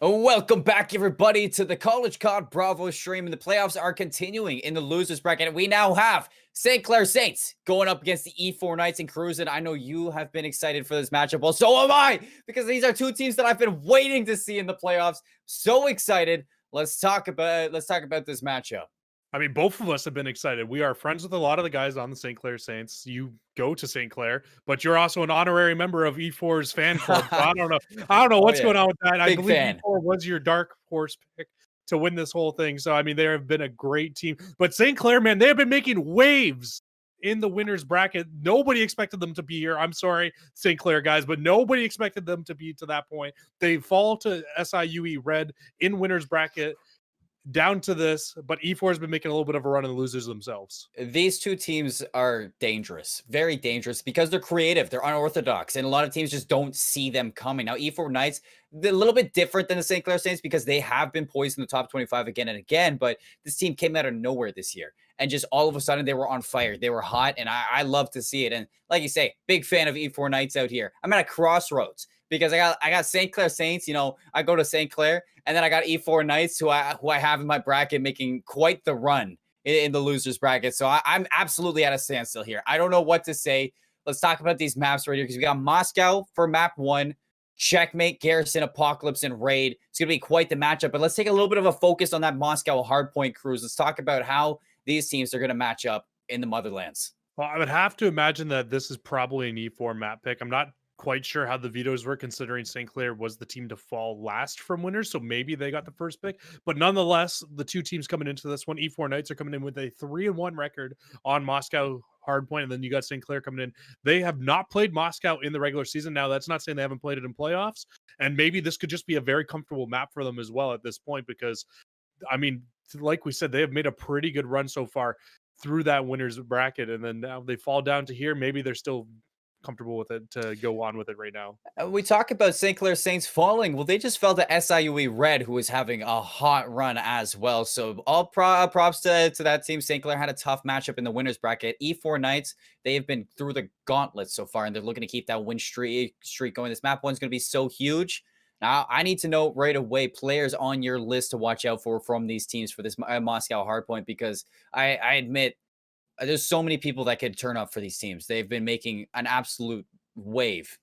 Welcome back, everybody, to the College COD Bravo stream. And the playoffs are continuing in the losers bracket. We now have St. Clair Saints going up against the E4 Knights and Cruisin'. I know you have been excited for this matchup. Well, so am I, because these are two teams that I've been waiting to see in the playoffs. So excited. Let's talk about this matchup. I mean, both of us have been excited. We are friends with a lot of the guys on the St. Clair Saints. You go to St. Clair, but you're also an honorary member of E4's fan club. So I don't know. I don't know Oh what's yeah, going on with that. I big believe fan. E4 was your dark horse pick to win this whole thing. So I mean, they have been a great team. But St. Clair, man, they have been making waves in the winners bracket. Nobody expected them to be here. I'm sorry, St. Clair guys, but nobody expected them to be to that point. They fall to SIUE red in winners bracket down to this, but E4 has been making a little bit of a run in the losers themselves. These two teams are dangerous, very dangerous, because they're creative, they're unorthodox, and a lot of teams just don't see them coming. Now, E4 Knights, they're a little bit different than the St. Clair Saints because they have been poised in the top 25 again and again, but this team came out of nowhere this year. And just all of a sudden, they were on fire. They were hot, and I love to see it. And like you say, big fan of E4 Knights out here. I'm at a crossroads because I got St. Clair Saints. You know, I go to St. Clair, and then I got E4 Knights, who I have in my bracket, making quite the run in the losers bracket. So I'm absolutely at a standstill here. I don't know what to say. Let's talk about these maps right here because we got Moscow for map one, Checkmate, Garrison, Apocalypse, and Raid. It's going to be quite the matchup. But let's take a little bit of a focus on that Moscow hardpoint cruise. Let's talk about how these teams are going to match up in the Motherlands. Well, I would have to imagine that this is probably an E4 map pick. I'm not quite sure how the vetoes were, considering St. Clair was the team to fall last from winners, so maybe they got the first pick. But nonetheless, the two teams coming into this one, E4 Knights are coming in with a 3-1 record on Moscow hardpoint, and then you got St. Clair coming in. They have not played Moscow in the regular season. Now, that's not saying they haven't played it in playoffs, and maybe this could just be a very comfortable map for them as well at this point, because I mean, like we said, they have made a pretty good run so far through that winners bracket, and then now they fall down to here. Maybe they're still comfortable with it to go on with it right now. We talk about St. Clair Saints falling. Well, they just fell to SIUE Red, who is having a hot run as well. So all props to that team. St. Clair had a tough matchup in the winners bracket. E4 Knights, they have been through the gauntlet so far, and they're looking to keep that win streak going. This map one's going to be so huge. Now, I need to know right away players on your list to watch out for from these teams for this Moscow hardpoint, because I admit there's so many people that could turn up for these teams. They've been making an absolute wave.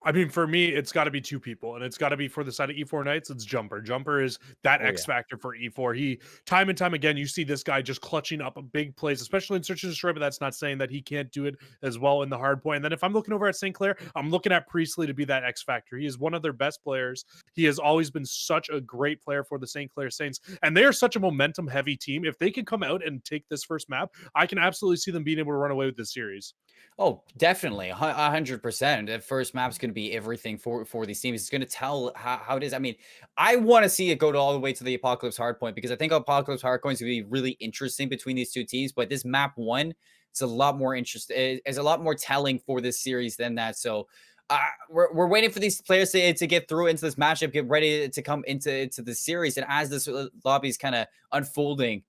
I mean, for me, it's got to be two people, and it's got to be for the side of E4 Knights. It's Jumper. Jumper is that Oh X yeah. factor for E4. He, time and time again, you see this guy just clutching up a big plays, especially in Search and Destroy, but that's not saying that he can't do it as well in the hard point. And then if I'm looking over at St. Clair, I'm looking at Priestley to be that X factor. He is one of their best players. He has always been such a great player for the St. Clair Saints, and they are such a momentum heavy team. If they can come out and take this first map, I can absolutely see them being able to run away with this series. Oh, definitely, 100%. The first map's going to be everything for these teams. It's going to tell how it is. I mean, I want to see it go to all the way to the Apocalypse Hardpoint, because I think Apocalypse Hardpoint is going to be really interesting between these two teams. But this map one, it's a lot more interesting. It's a lot more telling for this series than that. So we're waiting for these players to get through into this matchup, get ready to come into the series. And as this lobby is kind of unfolding,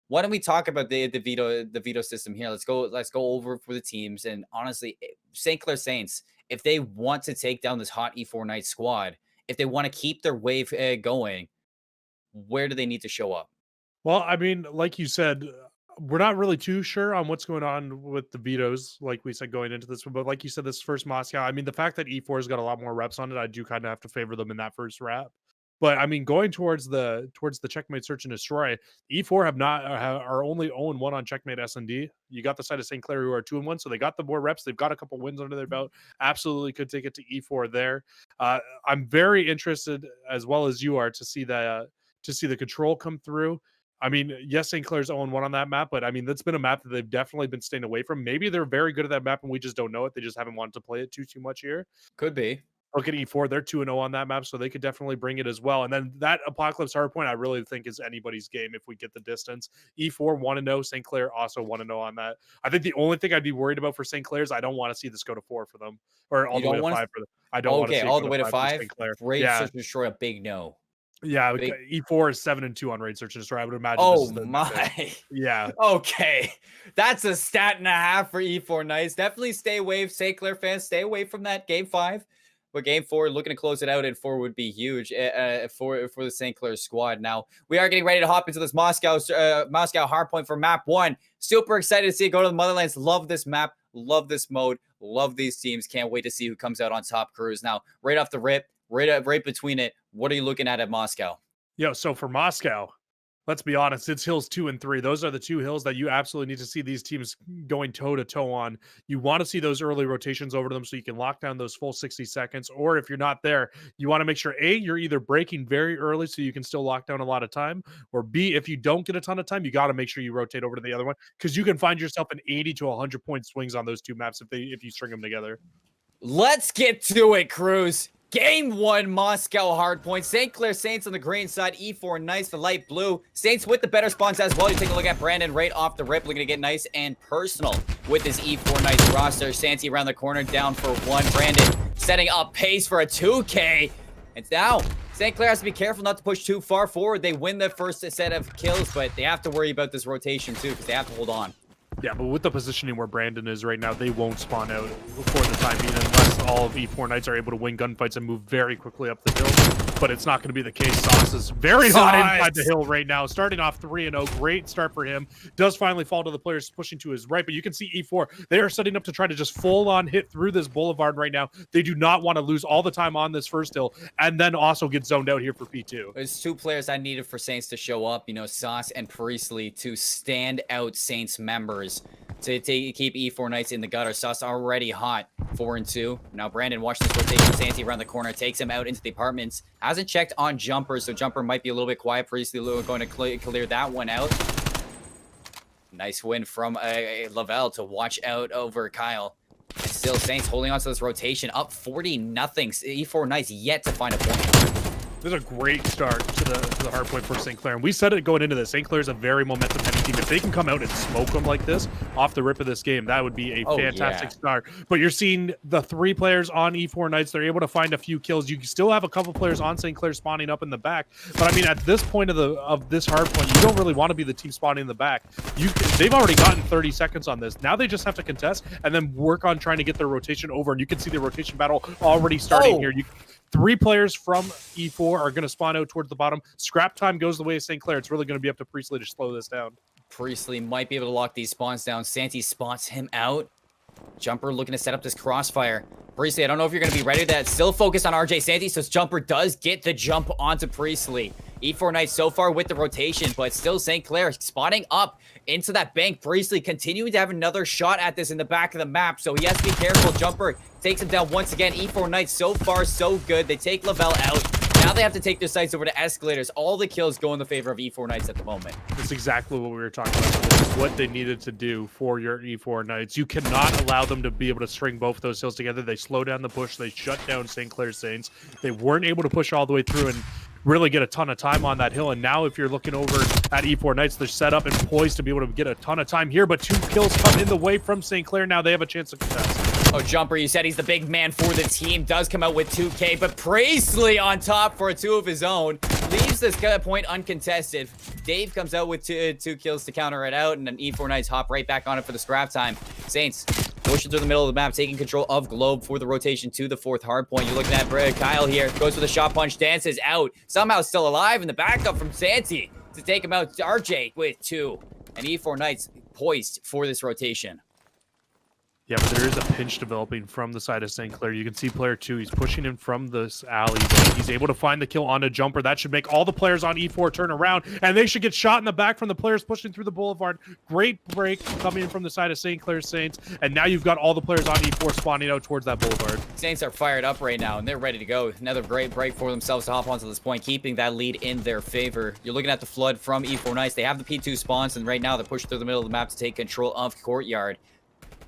why don't we talk about the veto system here? Let's go over for the teams. And honestly, St. Clair Saints, if they want to take down this hot E4 Knight squad, if they want to keep their wave going, where do they need to show up? Well, I mean, like you said, we're not really too sure on what's going on with the vetoes, like we said going into this one. But like you said, this first Moscow, I mean, the fact that E4's got a lot more reps on it, I do kind of have to favor them in that first wrap. But I mean, going towards the checkmate search and destroy, E4 have not are only 0-1 on checkmate S&D. You got the side of St. Clair who are 2-1, so they got the more reps. They've got a couple wins under their belt. Absolutely could take it to E4 there. I'm very interested, as well as you are, to see the control come through. I mean, yes, St. Clair's 0-1 on that map, but I mean, that's been a map that they've definitely been staying away from. Maybe they're very good at that map and we just don't know it. They just haven't wanted to play it too much here. Could be. Look at E4, they're 2-0 on that map, so they could definitely bring it as well. And then that Apocalypse Hardpoint, I really think is anybody's game if we get the distance. E4 1-0, St. Clair also 1-0 on that. I think the only thing I'd be worried about for St. Clair is I don't want to see this go to 4 for them, or all You the way don't to want 5 for them. I don't want to okay, see it all go the to way to 5 for 5. St. Clair. Raid Yeah, Search and Destroy, a big no. yeah. Big. E4 is 7-2 on Raid Search and Destroy. I would imagine this Oh is their map pick. my. Yeah. Okay, that's a stat and a half for E4 Knights. Definitely stay away, St. Clair fans. Stay away from that game 5. But game 4, looking to close it out in 4 would be huge for the St. Clair squad. Now, we are getting ready to hop into this Moscow hardpoint for map 1. Super excited to see it go to the Motherlands. Love this map. Love this mode. Love these teams. Can't wait to see who comes out on top, Cruz. Now, right off the rip, right between it, what are you looking at Moscow? Yo, so for Moscow, let's be honest, it's hills 2 and 3. Those are the 2 hills that you absolutely need to see these teams going toe-to-toe on. You want to see those early rotations over to them so you can lock down those full 60 seconds. Or if you're not there, you want to make sure, A, you're either breaking very early so you can still lock down a lot of time, or B, if you don't get a ton of time, you got to make sure you rotate over to the other one because you can find yourself in 80 to 100 point swings on those 2 maps if you string them together. Let's get to it, Cruz. Game 1, Moscow hardpoint. St. Clair Saints on the green side. E4 Nice, the light blue. Saints with the better spawns as well. You take a look at Brandon right off the rip. Looking to get nice and personal with this E4 Nice roster. Santi around the corner, down for 1. Brandon setting up pace for a 2K. And now, St. Clair has to be careful not to push too far forward. They win the first set of kills, but they have to worry about this rotation too because they have to hold on. Yeah, but with the positioning where Brandon is right now, they won't spawn out for the time being unless all of E4 Knights are able to win gunfights and move very quickly up the hill. But it's not going to be the case. Sauce is very hot inside the hill right now, starting off 3-0. Great start for him. Does finally fall to the players pushing to his right, but you can see E4. They are setting up to try to just full-on hit through this boulevard right now. They do not want to lose all the time on this first hill and then also get zoned out here for P2. There's 2 players I needed for Saints to show up, you know, Sauce and Priestley, to stand out Saints members to keep E4 Knights in the gutter. Sauce already hot, 4-2. Now Brandon, watch this rotation. Santi around the corner, takes him out into the apartments. Hasn't checked on Jumper, so Jumper might be a little bit quiet. Priestley going to clear that one out. Nice win from Lavelle to watch out over Kyle. And still Saints holding on to this rotation, up 40-0. E4 Knights yet to find a point. This is a great start to the hard point for St. Clair. And we said it going into this. St. Clair is a very momentum-heavy team. If they can come out and smoke them like this off the rip of this game, that would be a fantastic start. But you're seeing the 3 players on E4 Knights. They're able to find a few kills. You still have a couple players on St. Clair spawning up in the back. But, I mean, at this point of this hard point, you don't really want to be the team spawning in the back. They've already gotten 30 seconds on this. Now they just have to contest and then work on trying to get their rotation over. And you can see the rotation battle already starting here. 3 players from E4 are going to spawn out towards the bottom. Scrap time goes the way of St. Clair. It's really going to be up to Priestley to slow this down. Priestley might be able to lock these spawns down. Santi spots him out. Jumper looking to set up this crossfire. Priestley, I don't know if you're going to be ready. That still focused on RJ Santi, so Jumper does get the jump onto Priestley. E4 Knights so far with the rotation, but still St. Clair spotting up into that bank. Priestley continuing to have another shot at this in the back of the map, so he has to be careful. Jumper takes him down once again. E4 Knights so far so good. They take Lavelle out. Now they have to take their sights over to escalators. All the kills go in the favor of E4 Knights at the moment. That's exactly what we were talking about. This is what they needed to do for your E4 Knights. You cannot allow them to be able to string both those hills together. They slow down the push. They shut down St. Clair Saints. They weren't able to push all the way through and really get a ton of time on that hill. And now if you're looking over at E4 Knights, they're set up and poised to be able to get a ton of time here. But 2 kills come in the way from St. Clair. Now they have a chance to contest. Oh, Jumper, you said he's the big man for the team. Does come out with 2K, but Priestley on top for a 2 of his own. Leaves this point uncontested. Dave comes out with two kills to counter it out, and then E4 Knights hop right back on it for the scrap time. Saints pushing through the middle of the map, taking control of Globe for the rotation to the 4th hard point. You're looking at Kyle here. Goes for the shot punch, dances out. Somehow still alive in the backup from Santi to take him out. RJ with 2. And E4 Knights poised for this rotation. Yeah, but there is a pinch developing from the side of St. Clair. You can see player 2. He's pushing in from this alley. He's able to find the kill on a Jumper. That should make all the players on E4 turn around, and they should get shot in the back from the players pushing through the boulevard. Great break coming in from the side of St. Clair Saints, and now you've got all the players on E4 spawning out towards that boulevard. Saints are fired up right now, and they're ready to go. Another great break for themselves to hop onto this point, keeping that lead in their favor. You're looking at the flood from E4 Knights. They have the P2 spawns, and right now they're pushing through the middle of the map to take control of Courtyard.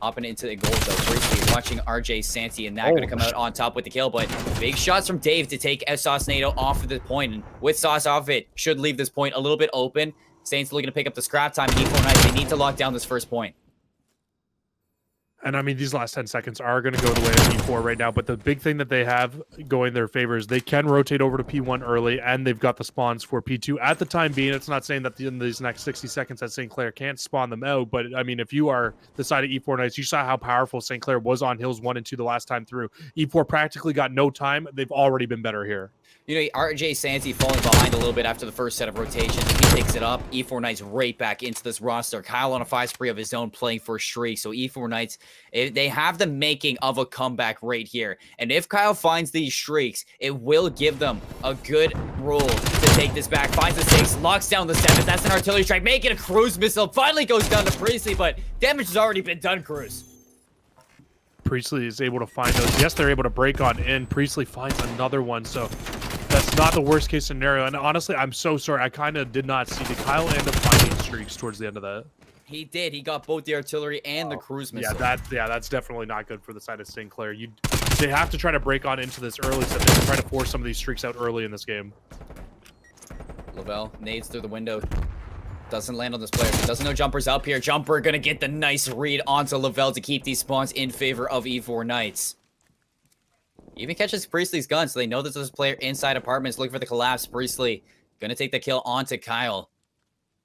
Hopping into the goal though, briefly watching RJ Santi, and now going to come out on top with the kill. But big shots from Dave to take Sauce NATO off of the point, and with Sauce off it, should leave this point a little bit open. Saints looking to pick up the scrap time. E4 Knights, they need to lock down this first point. And I mean, these last 10 seconds are going to go the way of P4 right now, but the big thing that they have going their favor is they can rotate over to P1 early, and they've got the spawns for P2 at the time being. It's not saying that in these next 60 seconds that St. Clair can't spawn them out, but I mean, if you are the side of E4 Knights, you saw how powerful St. Clair was on hills 1 and 2 the last time through. E4 practically got no time. They've already been better here. You know, RJ Santi falling behind a little bit after the first set of rotations. He takes it up. E4 Knights right back into this roster. Kyle on a 5 spree of his own playing for a streak. So E4 Knights, they have the making of a comeback right here. And if Kyle finds these streaks, it will give them a good rule to take this back. Finds the 6, locks down the 7. That's an artillery strike. Making a cruise missile. Finally goes down to Priestley, but damage has already been done, Cruz. Priestley is able to find those. Yes, they're able to break on in. Priestley finds another one. So that's not the worst case scenario. And honestly, I'm so sorry. I kind of did not see. Did Kyle end up finding streaks towards the end of that? He did. He got both the artillery and the cruise missile. Yeah, that's definitely not good for the side of St. Clair. They have to try to break on into this early so they can try to force some of these streaks out early in this game. Lavelle nades through the window. Doesn't land on this player. Doesn't know Jumper's up here. Jumper gonna get the nice read onto Lavelle to keep these spawns in favor of E4 Knights. Even catches Priestley's gun, so they know that there's a player inside apartments looking for the collapse. Priestley gonna take the kill onto Kyle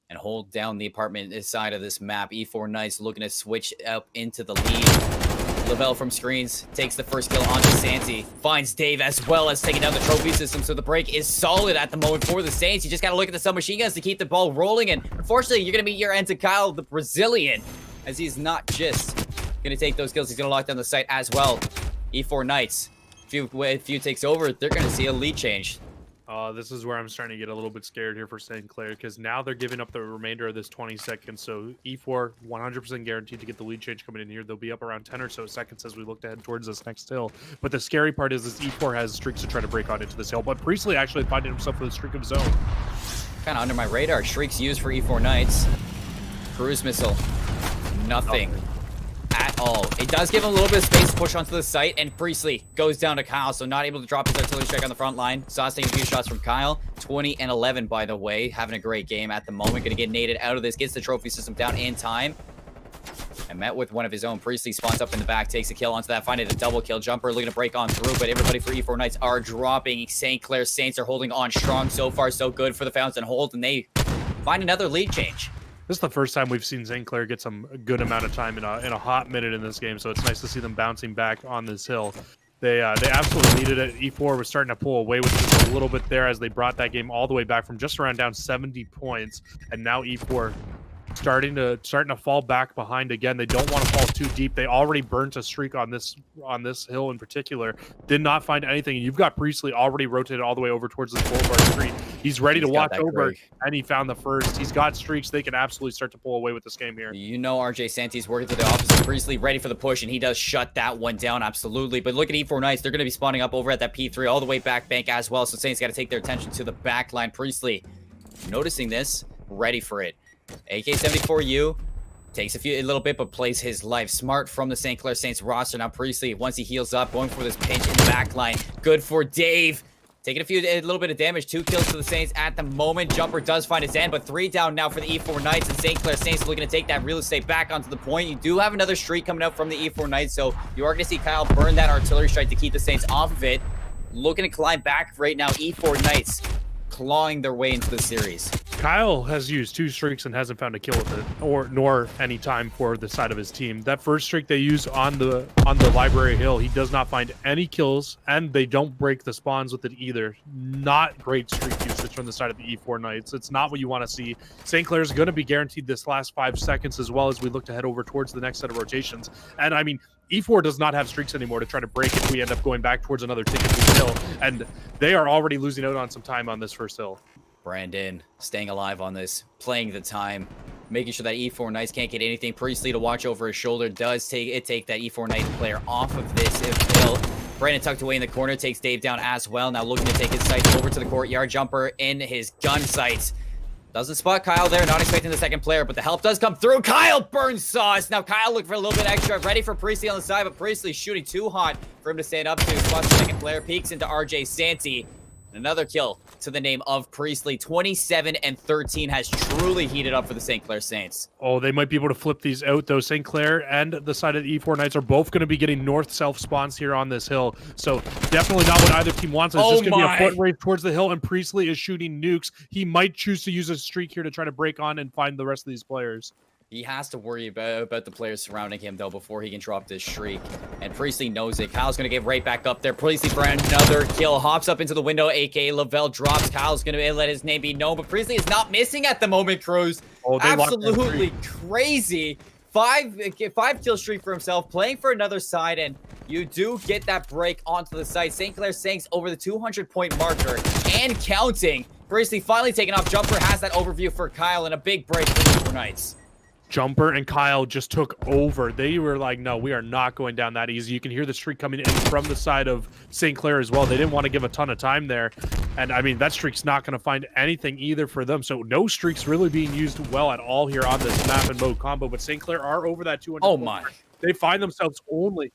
and hold down the apartment side of this map. E4 Knights looking to switch up into the lead. Lavelle from screens takes the first kill onto Santi. Finds Dave as well as taking down the trophy system. So the break is solid at the moment for the Saints. You just got to look at the submachine guns to keep the ball rolling. And unfortunately, you're going to meet your end to Kyle, the Brazilian, as he's not just going to take those kills. He's going to lock down the site as well. E4 Knights, if few takes over, they're going to see a lead change. This is where I'm starting to get a little bit scared here for St. Clair, because now they're giving up the remainder of this 20 seconds. So E4 100% guaranteed to get the lead change coming in here. They'll be up around 10 or so seconds as we look to head towards this next hill. But the scary part is E4 has streaks to try to break on into this hill. But Priestley actually finding himself with a streak of his own. Kind of under my radar. Streaks used for E4 Knights. Cruise missile. Nothing. At all. It does give him a little bit of space to push onto the site, and Priestley goes down to Kyle, so not able to drop his artillery strike on the front line. Sauce taking a few shots from Kyle. 20 and 11, by the way. Having a great game at the moment. Going to get naded out of this. Gets the trophy system down in time. And met with one of his own. Priestley spawns up in the back, takes a kill onto that, finding a double kill. Jumper looking to break on through, but everybody for E4 Knights are dropping. St. Clair Saints are holding on strong. So far, so good for the Fountain Hold, and they find another lead change. This is the first time we've seen St. Clair get some good amount of time in a hot minute in this game, so it's nice to see them bouncing back on this hill. They absolutely needed it. E4 was starting to pull away with this a little bit there as they brought that game all the way back from just around down 70 points, and now E4 starting to fall back behind again. They don't want to fall too deep. They already burnt a streak on this hill in particular. Did not find anything. You've got Priestley already rotated all the way over towards this Boulevard Street. He's ready to watch over, and he found the first. He's got streaks. They can absolutely start to pull away with this game here. You know RJ Santi's working to the opposite. Priestley ready for the push, and he does shut that one down, absolutely. But look at E4 Knights. They're going to be spawning up over at that P3 all the way back bank as well, so Saints got to take their attention to the back line. Priestley noticing this, ready for it. AK-74U takes a little bit, but plays his life smart from the St. Clair Saints roster. Now Priestley, once he heals up, going for this pinch in the back line. Good for Dave. Taking a little bit of damage. 2 kills for the Saints at the moment. Jumper does find his end, but 3 down now for the E4 Knights, and St. Clair Saints looking to take that real estate back onto the point. You do have another streak coming out from the E4 Knights, so you are going to see Kyle burn that artillery strike to keep the Saints off of it. Looking to climb back right now. E4 Knights clawing their way into the series. Kyle has used 2 streaks and hasn't found a kill with it, nor any time for the side of his team. That first streak they use on the Library Hill, he does not find any kills, and they don't break the spawns with it either. Not great streak usage from the side of the E4 Knights. It's not what you want to see. St. Clair is going to be guaranteed this last 5 seconds as well as we look to head over towards the next set of rotations. And I mean, E4 does not have streaks anymore to try to break if we end up going back towards another ticket hill, and they are already losing out on some time on this first hill. Brandon staying alive on this, playing the time, making sure that E4 Knights can't get anything. Priestley to watch over his shoulder does take that E4 Knights player off of this hill. Brandon tucked away in the corner, takes Dave down as well. Now looking to take his sights over to the courtyard. Jumper in his gun sights. Doesn't spot Kyle there, not expecting the second player, but the help does come through. Kyle burns Sauce. Now Kyle looking for a little bit extra, ready for Priestley on the side, but Priestley shooting too hot for him to stand up to. Spots the second player, peeks into RJ Santi. Another kill to the name of Priestley. 27 and 13 has truly heated up for the St. Clair Saints. Oh, they might be able to flip these out, though. St. Clair and the side of the E4 Knights are both going to be getting north-south spawns here on this hill. So definitely not what either team wants. It's just going to be a foot race towards the hill, and Priestley is shooting nukes. He might choose to use a streak here to try to break on and find the rest of these players. He has to worry about the players surrounding him, though, before he can drop this shriek. And Priestley knows it. Kyle's going to get right back up there. Priestley for another kill. Hops up into the window, a.k.a. Lavelle drops. Kyle's going to let his name be known, but Priestley is not missing at the moment, Cruz. Oh, absolutely crazy. Five kill streak for himself, playing for another side, and you do get that break onto the site. St. Clair Saints over the 200-point marker and counting. Priestley finally taking off. Jumper has that overview for Kyle, and a big break for the Super Knights. Jumper and Kyle just took over. They were like, no, we are not going down that easy. You can hear the streak coming in from the side of St. Clair as well. They didn't want to give a ton of time there. And, I mean, that streak's not going to find anything either for them. So no streaks really being used well at all here on this map and mode combo. But St. Clair are over that 200. Oh, my. They find themselves only...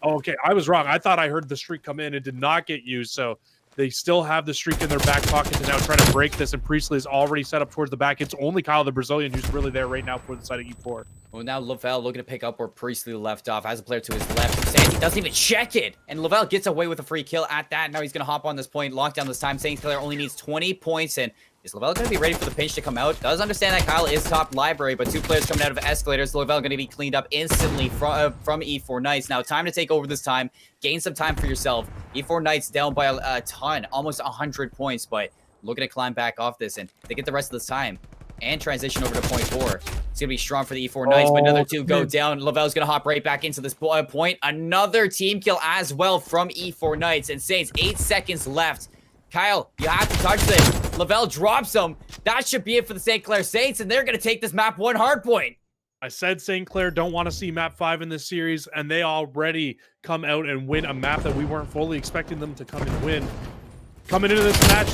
Oh, okay, I was wrong. I thought I heard the streak come in. It did not get used, so... They still have the streak in their back pocket to now try to break this, and Priestley is already set up towards the back. It's only Kyle, the Brazilian, who's really there right now for the side of E4. Well, now Lavelle looking to pick up where Priestley left off. Has a player to his left. Sandy doesn't even check it. And Lavelle gets away with a free kill at that. Now he's going to hop on this point. Lockdown this time. St. Clair only needs 20 points. And is Lavelle going to be ready for the pinch to come out? Does understand that Kyle is top library, but two players coming out of escalators. Lavelle going to be cleaned up instantly from E4 Knights. Now, time to take over this time. Gain some time for yourself. E4 Knights down by a ton. Almost 100 points, but looking to climb back off this. And they get the rest of this time. And transition over to point 4. It's going to be strong for the E4 Knights, but another two go down. Lavelle's going to hop right back into this point. Another team kill as well from E4 Knights. And Saints, 8 seconds left. Kyle, you have to touch this. Lavelle drops him. That should be it for the St. Clair Saints, and they're going to take this map 1 hard point. I said St. Clair don't want to see map 5 in this series, and they already come out and win a map that we weren't fully expecting them to come and win. Coming into this match,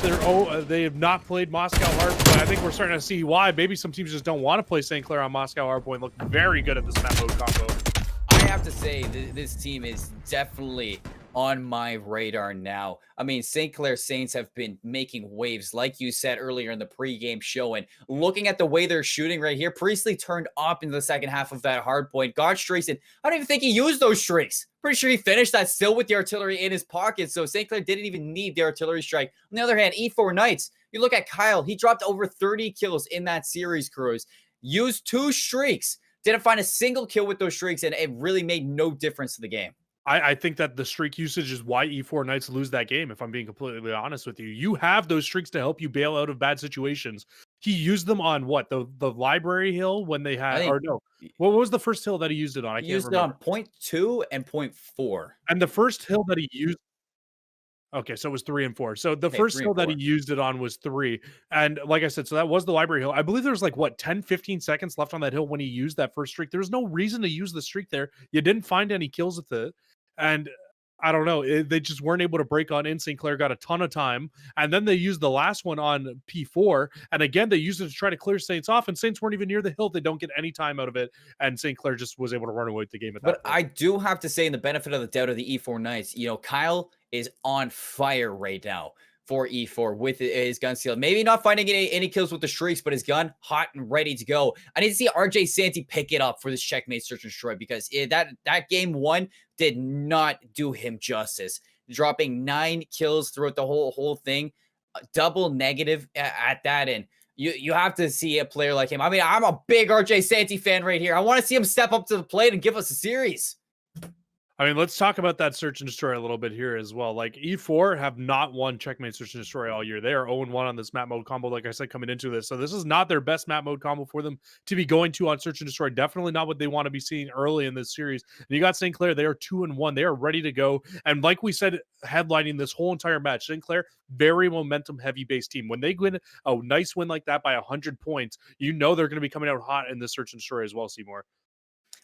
they have not played Moscow Hardpoint. I think we're starting to see why. Maybe some teams just don't want to play St. Clair on Moscow Hardpoint. Look very good at this map mode combo. I have to say, this team is definitely on my radar now. I mean, St. Clair Saints have been making waves, like you said earlier in the pregame show. And looking at the way they're shooting right here, Priestley turned up in the second half of that hard point. Got streaks, and I don't even think he used those streaks. Pretty sure he finished that still with the artillery in his pocket. So St. Clair didn't even need the artillery strike. On the other hand, E4 Knights, you look at Kyle, he dropped over 30 kills in that series, Cruz. Used 2 streaks. Didn't find a single kill with those streaks, and it really made no difference to the game. I think that the streak usage is why E4 Knights lose that game, if I'm being completely honest with you. You have those streaks to help you bail out of bad situations. He used them on what? The library hill when they had, or no. What was the first hill that he used it on? I can't remember. He used it on point 2 and point 4. And the first hill that he used, okay, so it was 3 and 4. So the first hill that he used it on was 3. And like I said, so that was the library hill. I believe there was like, what, 10, 15 seconds left on that hill when he used that first streak. There was no reason to use the streak there. You didn't find any kills with it. And I don't know, they just weren't able to break on in. St. Clair got a ton of time. And then they used the last one on P4. And again, they used it to try to clear Saints off. And Saints weren't even near the hill. They don't get any time out of it. And St. Clair just was able to run away with the game at that point. But I do have to say, in the benefit of the doubt of the E4 Knights, you know, Kyle is on fire right now for E4 with his gun seal. Maybe not finding any kills with the streaks, but his gun hot and ready to go. I need to see RJ Santee pick it up for this checkmate search and destroy, because that game 1 did not do him justice. Dropping 9 kills throughout the whole thing, double negative at that, and you have to see a player like him. I mean, I'm a big RJ Santee fan right here. I want to see him step up to the plate and give us a series. I mean, let's talk about that search and destroy a little bit here as well. Like, E4 have not won checkmate search and destroy all year. They are 0-1 on this map mode combo, like I said, coming into this. So this is not their best map mode combo for them to be going to on search and destroy. Definitely not what they want to be seeing early in this series. And you got St. Clair. They are 2-1. They are ready to go. And like we said, headlining this whole entire match, St. Clair, very momentum heavy based team. When they win a nice win like that by 100 points, you know they're going to be coming out hot in the search and destroy as well, Seymour.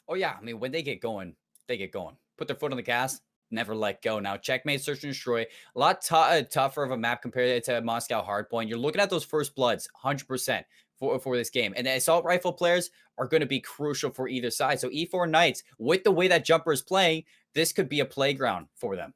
Oh yeah, I mean, when they get going, they get going. Put their foot on the gas, never let go. Now, checkmate, search and destroy, a lot tougher of a map compared to Moscow Hardpoint. You're looking at those first bloods, 100% for this game. And the assault rifle players are going to be crucial for either side. So E4 Knights, with the way that Jumper is playing, this could be a playground for them.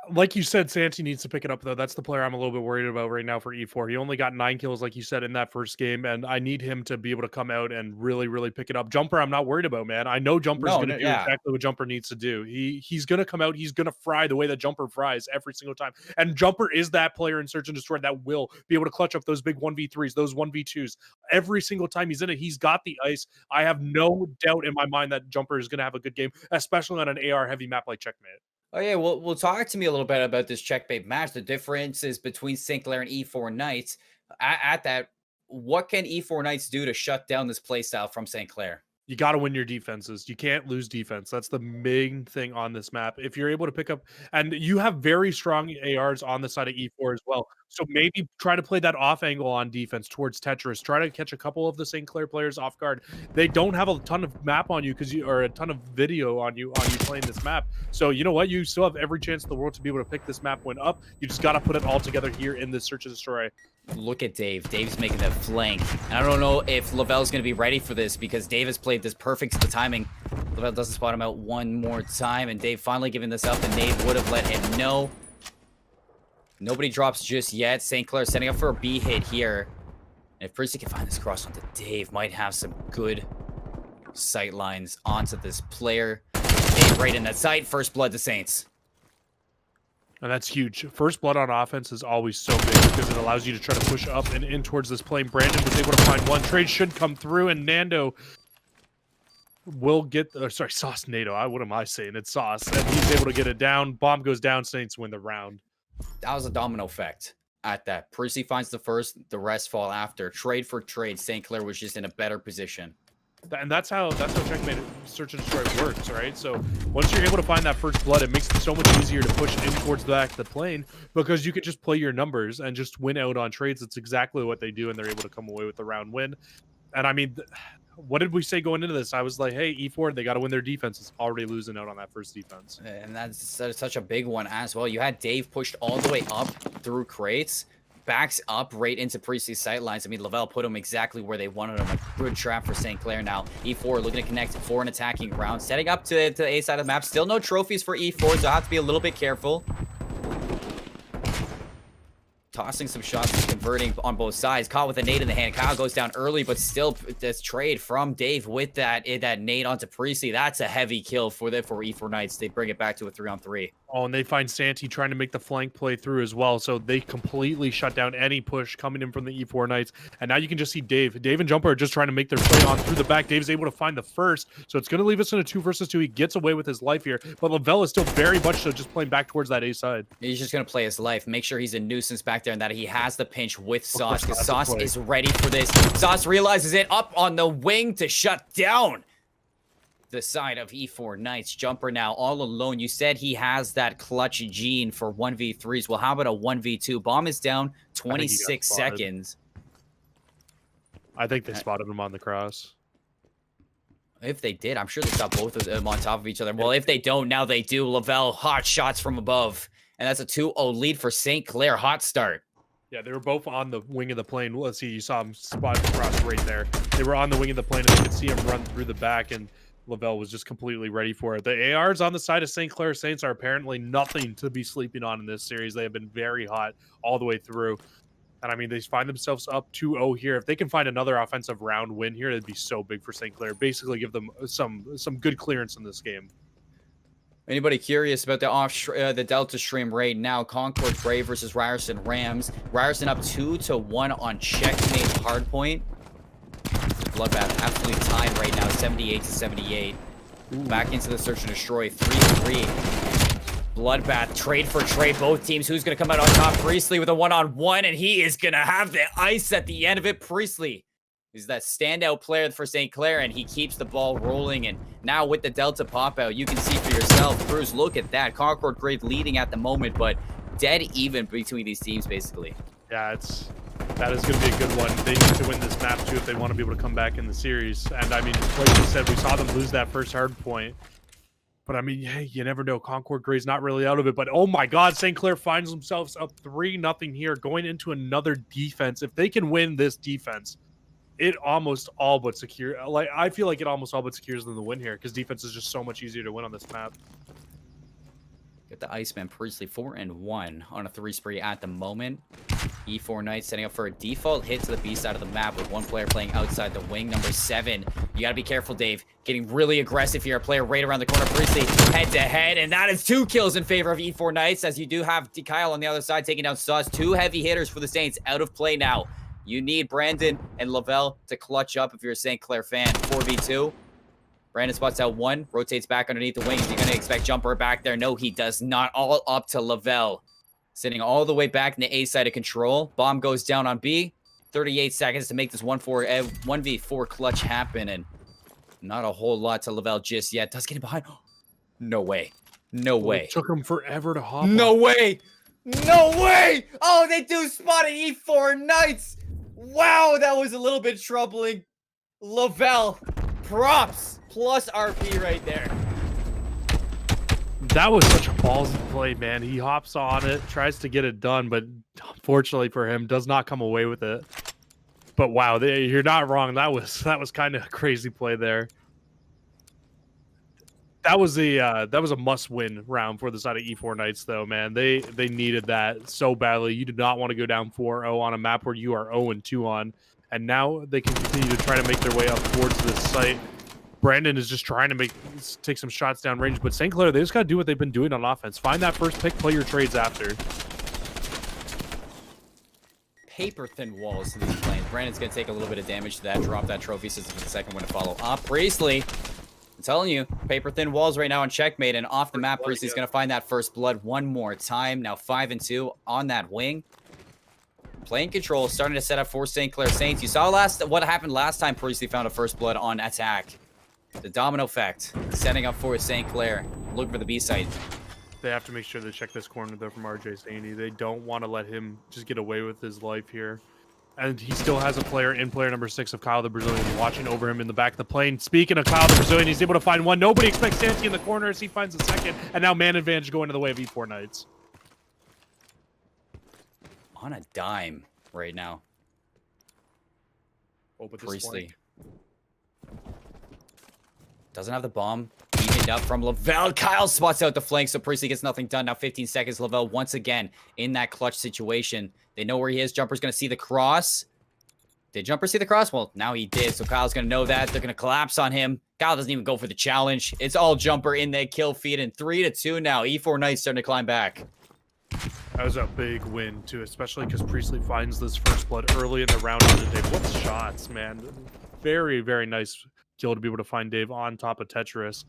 Like you said, Santi needs to pick it up, though. That's the player I'm a little bit worried about right now for E4. He only got 9 kills, like you said, in that first game, and I need him to be able to come out and really, really pick it up. Jumper, I'm not worried about, man. I know Jumper's No, going to no, do yeah. exactly what Jumper needs to do. He's going to come out, he's going to fry the way that Jumper fries every single time. And Jumper is that player in Search and Destroy that will be able to clutch up those big 1v3s, those 1v2s. Every single time he's in it, he's got the ice. I have no doubt in my mind that Jumper is going to have a good game, especially on an AR heavy map like Checkmate. Oh yeah, well, talk to me a little bit about this checkmate match. The differences between St. Clair and E4 Knights. At that, what can E4 Knights do to shut down this playstyle from St. Clair? You got to win your defenses. You can't lose defense. That's the main thing on this map. If you're able to pick up, and you have very strong ARs on the side of E4 as well. So maybe try to play that off angle on defense towards Tetris. Try to catch a couple of the St. Clair players off guard. They don't have a ton of map on you or a ton of video on you playing this map. So you know what? You still have every chance in the world to be able to pick this map win up. You just got to put it all together here in this Search and Destroy. Look at Dave. Dave's making that flank. And I don't know if Lavelle's going to be ready for this because Dave has played this perfect to the timing. Lavelle doesn't spot him out one more time, and Dave finally giving this up, and Dave would have let him know. Nobody drops just yet. St. Clair setting up for a B hit here. And if Priestley can find this cross onto Dave, might have some good sight lines onto this player. Dave right in that sight. First blood to Saints. And that's huge. First blood on offense is always so big because it allows you to try to push up and in towards this plane. Brandon was able to find one. Trade should come through, and Nando will get Sauce NATO. What am I saying? It's Sauce. And he's able to get it down. Bomb goes down. Saints win the round. That was a domino effect at that. Percy finds the first, the rest fall after. Trade for trade. St. Clair was just in a better position. And that's how Checkmate Search and Destroy works, right? So once you're able to find that first blood, it makes it so much easier to push in towards the back of the plane because you can just play your numbers and just win out on trades. It's exactly what they do, and they're able to come away with the round win. And I mean, what did we say going into this? I was like, hey, E4, they got to win their defense. It's already losing out on that first defense. And that's such a big one as well. You had Dave pushed all the way up through crates, backs up right into Priestley's sight lines. I mean, Lavelle put him exactly where they wanted him. A good trap for St. Clair now. E4 looking to connect for an attacking round. Setting up to the A side of the map. Still no trophies for E4, so I have to be a little bit careful. Tossing some shots, converting on both sides. Caught with a nade in the hand. Kyle goes down early, but still this trade from Dave with that nade onto Priestley. That's a heavy kill for E4 Knights. They bring it back to a 3-on-3. Oh, and they find Santi trying to make the flank play through as well. So they completely shut down any push coming in from the E4 Knights. And now you can just see Dave. Dave and Jumper are just trying to make their play on through the back. Dave's able to find the first. So it's going to leave us in a 2 versus 2. He gets away with his life here. But Lavelle is still very much so just playing back towards that A side. He's just going to play his life. Make sure he's a nuisance back there and that he has the pinch with Sauce because Sauce is ready for this. Sauce realizes it up on the wing to shut down the side of E4 Knights. Jumper now all alone. You said he has that clutch gene for 1v3s. Well, how about a 1v2? Bomb is down 26 seconds. I think they spotted him on the cross. If they did, I'm sure they saw both of them on top of each other. Well, if they don't, now they do. Lavelle, hot shots from above. And that's a 2-0 lead for St. Clair. Hot start. Yeah, they were both on the wing of the plane. Let's see, you saw them spot across right there. They were on the wing of the plane, and they could see him run through the back, and Lavelle was just completely ready for it. The ARs on the side of St. Clair Saints are apparently nothing to be sleeping on in this series. They have been very hot all the way through. And I mean, they find themselves up 2-0 here. If they can find another offensive round win here, it'd be so big for St. Clair. Basically give them some good clearance in this game. Anybody curious about the Delta stream right now? Concord Brave versus Ryerson Rams. Ryerson up 2-1 on Checkmate Hardpoint. Bloodbath absolutely tied right now, 78-78. Back into the Search and Destroy, 3-3. Bloodbath, trade for trade, both teams. Who's going to come out on top? Priestley with a one-on-one, and he is going to have the ice at the end of it. Priestley is that standout player for St. Clair, and he keeps the ball rolling. And now with the Delta pop-out, you can see for yourself. Cruz, look at that. Concord Brave leading at the moment, but dead even between these teams, basically. Yeah, that is going to be a good one. They need to win this map, too, if they want to be able to come back in the series. And, I mean, like you said, we saw them lose that first hard point. But, I mean, hey, you never know. Concord Gray's not really out of it. But, oh, my God, St. Clair finds themselves up 3-0 here, going into another defense. If they can win this defense, it almost all but secure. Like, I feel like it almost all but secures them the win here because defense is just so much easier to win on this map. Get the Iceman Priestley 4-1 on a 3 spree at the moment. E4 Knights setting up for a default hit to the B side of the map with one player playing outside the wing. Number 7. You gotta be careful, Dave. Getting really aggressive here. A player right around the corner. Priestley head to head, and that is 2 kills in favor of E4 Knights, as you do have Kyle on the other side taking down Sauce. 2 heavy hitters for the Saints out of play now. You need Brandon and Lavelle to clutch up if you're a St. Clair fan. 4v2. Brandon spots out 1, rotates back underneath the wing. Is he going to expect Jumper back there? No, he does not. All up to Lavelle. Sitting all the way back in the A side of control. Bomb goes down on B. 38 seconds to make this 1v4 clutch happen. And not a whole lot to Lavelle just yet. Does get him behind. No way. No way. It took him forever to hop No on. way. No way. Oh, they do spot an E4 Knights. Wow, that was a little bit troubling. Lavelle, props. Plus RP right there. That was such a ballsy play, man. He hops on it, tries to get it done, but unfortunately for him, does not come away with it. But wow, you're not wrong. That was kind of a crazy play there. That was a must-win round for the side of E4 Knights, though, man. They needed that so badly. You did not want to go down 4-0 on a map where you are 0-2 on, and now they can continue to try to make their way up towards this site. Brandon is just trying to take some shots down range, but St. Clair, they just got to do what they've been doing on offense. Find that first pick, play your trades after. Paper thin walls to these planes. Brandon's going to take a little bit of damage to that, drop that trophy since it's the second one to follow up. Priestley, I'm telling you, paper thin walls right now on checkmate, and off the map, Priestley's going to find that first blood one more time. Now 5-2 on that wing. Playing control, starting to set up for St. Clair Saints. You saw what happened last time Priestley found a first blood on attack. The domino effect, setting up for St. Clair. Looking for the B site. They have to make sure to check this corner, though, from RJ Saney. They don't want to let him just get away with his life here. And he still has a player in player number 6 of Kyle the Brazilian watching over him in the back of the plane. Speaking of Kyle the Brazilian, he's able to find one. Nobody expects Santi in the corner as he finds the second. And now man advantage going to the way of E4 Knights. On a dime right now. Oh, but this Priestley doesn't have the bomb. Evened up from Lavelle. Kyle spots out the flank, so Priestley gets nothing done. Now 15 seconds. Lavelle once again in that clutch situation. They know where he is. Jumper's going to see the cross. Did Jumper see the cross? Well, now he did, so Kyle's going to know that. They're going to collapse on him. Kyle doesn't even go for the challenge. It's all Jumper in that kill feed, and 3-2 now. E4 Knights starting to climb back. That was a big win, too, especially because Priestley finds this first blood early in the round on the Dave. What shots, man. Very, very nice kill to be able to find Dave on top of Tetris.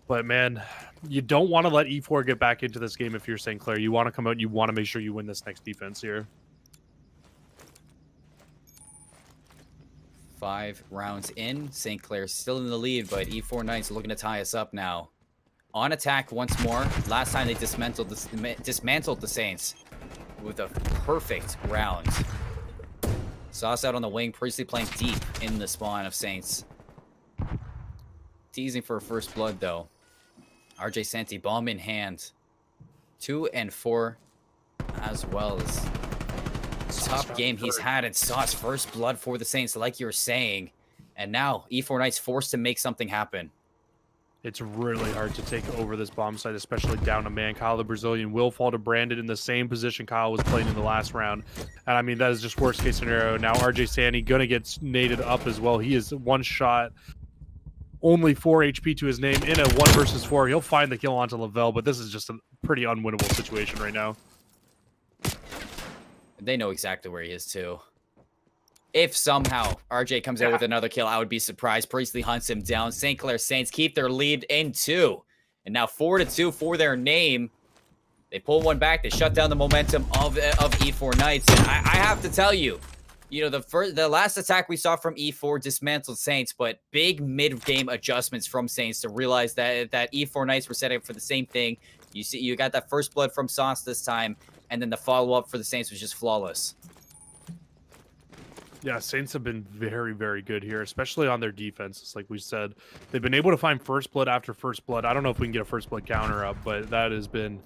But, man, you don't want to let E4 get back into this game if you're St. Clair. You want to come out and you want to make sure you win this next defense here. 5 rounds in. St. Clair still in the lead, but E4 Knights looking to tie us up now. On attack once more. Last time they dismantled the Saints with a perfect round. Sauce out on the wing. Priestley playing deep in the spawn of Saints. Teasing for a first blood, though. RJ Santi, bomb in hand. 2 and 4, as well as tough game he's had in Sauce. First blood for the Saints, like you were saying. And now E4 Knights forced to make something happen. It's really hard to take over this bomb site, especially down a man. Kyle the Brazilian will fall to Brandon in the same position Kyle was playing in the last round. And I mean, that is just worst case scenario. Now RJ Sandy gonna get naded up as well. He is one shot, only 4 HP to his name in a 1 versus 4. He'll find the kill onto Lavelle, but this is just a pretty unwinnable situation right now. They know exactly where he is, too. If somehow RJ comes out with another kill, I would be surprised. Priestley hunts him down. St. Clair Saints keep their lead in 2. And now 4-2 for their name. They pull one back. They shut down the momentum of E4 Knights. And I have to tell you, you know, the last attack we saw from E4 dismantled Saints, but big mid-game adjustments from Saints to realize that E4 Knights were setting up for the same thing. You see, you got that first blood from Sauce this time, and then the follow-up for the Saints was just flawless. Yeah, Saints have been very, very good here, especially on their defenses. Like we said, they've been able to find first blood after first blood. I don't know if we can get a first blood counter up, but that has been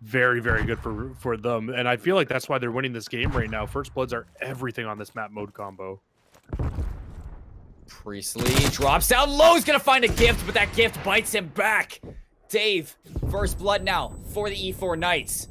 very, very good for them. And I feel like that's why they're winning this game right now. First bloods are everything on this map mode combo. Priestley drops down low. He's going to find a gift, but that gift bites him back. Dave, first blood now for the E4 Knights.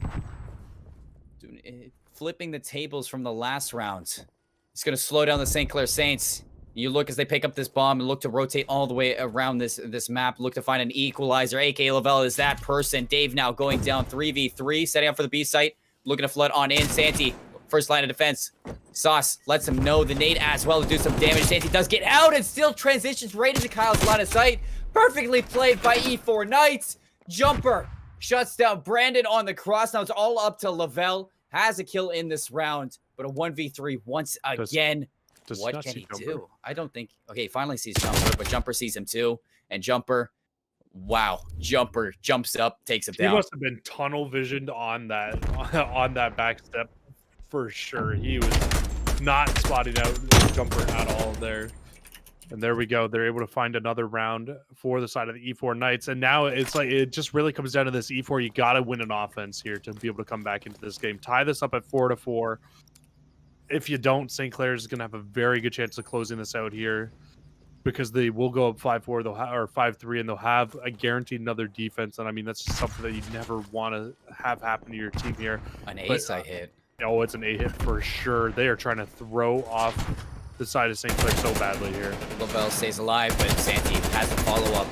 Flipping the tables from the last round. It's going to slow down the St. Clair Saints. You look as they pick up this bomb and look to rotate all the way around this map. Look to find an equalizer. AK Lavelle is that person. Dave now going down 3v3, setting up for the B site. Looking to flood on in. Santi, first line of defense. Sauce lets him know the nade as well to do some damage. Santi does get out and still transitions right into Kyle's line of sight. Perfectly played by E4 Knights. Jumper shuts down Brandon on the cross. Now it's all up to Lavelle. Has a kill in this round, but a 1v3 once again. What can he do? I don't think... Okay, finally sees Jumper, but Jumper sees him too. And Jumper... Wow. Jumper jumps up, takes him down. He must have been tunnel visioned on that back step for sure. He was not spotting out Jumper at all there. And there we go. They're able to find another round for the side of the E4 Knights. And now it's like, it just really comes down to this E4. You got to win an offense here to be able to come back into this game. Tie this up at 4-4. If you don't, St. Clair is going to have a very good chance of closing this out here because they will go up 5-4 or 5-3, and they'll have a guaranteed another defense. And I mean, that's just something that you never want to have happen to your team here. An ace I hit. Oh, it's an A hit for sure. They are trying to throw off the side of St. Clair so badly here. Lavelle stays alive, but Santi has a follow-up.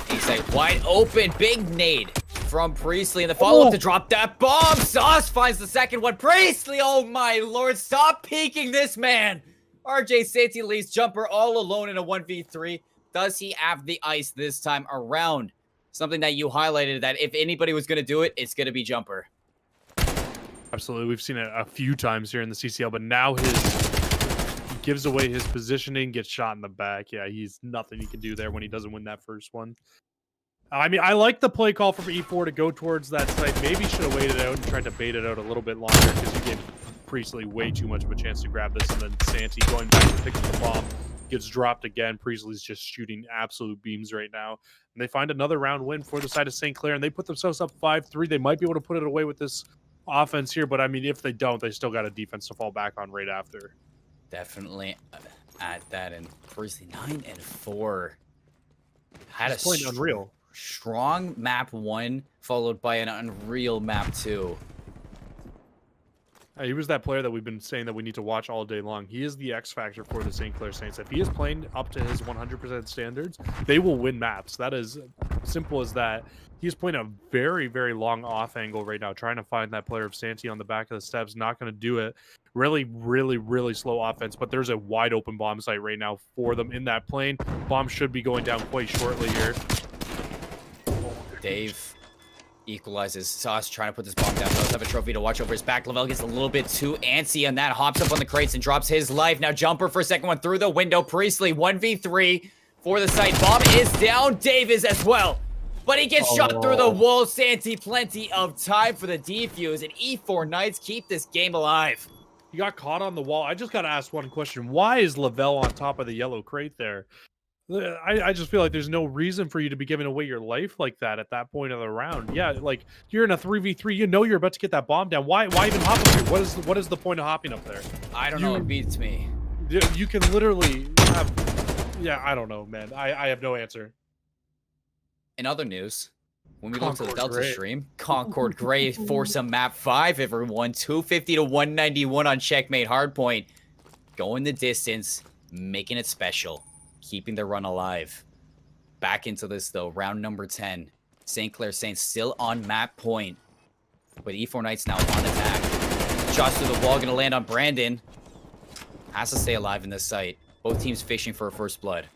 He's like wide open, big nade from Priestley, and the follow-up to drop that bomb. Sauce finds the second one. Priestley, oh my lord, stop peeking this man. RJ Santi leaves Jumper all alone in a 1v3. Does he have the ice this time around? Something that you highlighted, that if anybody was going to do it, it's going to be Jumper. Absolutely. We've seen it a few times here in the CCL, but now he gives away his positioning, gets shot in the back. Yeah, he's nothing he can do there when he doesn't win that first one. I mean, I like the play call from E4 to go towards that site. Maybe should have waited out and tried to bait it out a little bit longer because he gave Priestley way too much of a chance to grab this. And then Santi going back to pick up the bomb gets dropped again. Priestley's just shooting absolute beams right now. And they find another round win for the side of St. Clair, and they put themselves up 5-3. They might be able to put it away with this offense here, but I mean, if they don't, they still got a defense to fall back on right after. Definitely at that, and Priestley 9-4 had a unreal. Strong map 1 followed by an unreal map 2. He was that player that we've been saying that we need to watch all day long. He is the X factor for the St. Clair Saints. If he is playing up to his 100% standards, they will win maps. That is simple as that. He's playing a very, very long off angle right now, trying to find that player of Santi on the back of the steps. Not going to do it. Really, really, really slow offense, but there's a wide open bomb site right now for them in that plane. Bomb should be going down quite shortly here. Dave equalizes. Sauce trying to put this bomb down. Does have a trophy to watch over his back. Lavelle gets a little bit too antsy on that. Hops up on the crates and drops his life. Now Jumper for a second one through the window. Priestley 1v3 for the site. Bomb is down. Dave is as well. But he gets shot through the wall. Santi, plenty of time for the defuse. And E4 Knights keep this game alive. He got caught on the wall. I just got to ask one question. Why is Lavelle on top of the yellow crate there? I just feel like there's no reason for you to be giving away your life like that at that point of the round. Yeah, like you're in a 3v3, you know you're about to get that bomb down. Why even hop up here? What is the point of hopping up there? I don't know. It beats me. You can literally have... Yeah, I don't know, man. I have no answer. In other news, when we look to the Delta stream, Concord Gray force a map 5, everyone. 250 to 191 on Checkmate Hardpoint. Going the distance, making it special. Keeping the run alive. Back into this, though. Round number 10. St. Clair Saints still on map point. But E4 Knights now on attack. Shots through the wall. Going to land on Brandon. Has to stay alive in this site. Both teams fishing for a first blood.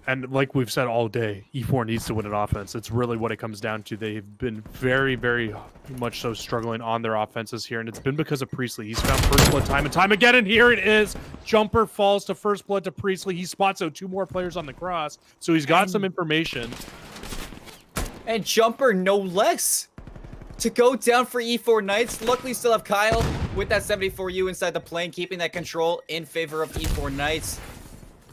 And like we've said all day, E4 needs to win an offense. It's really what it comes down to. They've been very, very much so struggling on their offenses here, and it's been because of Priestley. He's found first blood time and time again, and here it is. Jumper falls to first blood to Priestley. He spots out 2 more players on the cross, so he's got some information. And Jumper, no less, to go down for E4 Knights. Luckily, still have Kyle with that 74U inside the plane, keeping that control in favor of E4 Knights.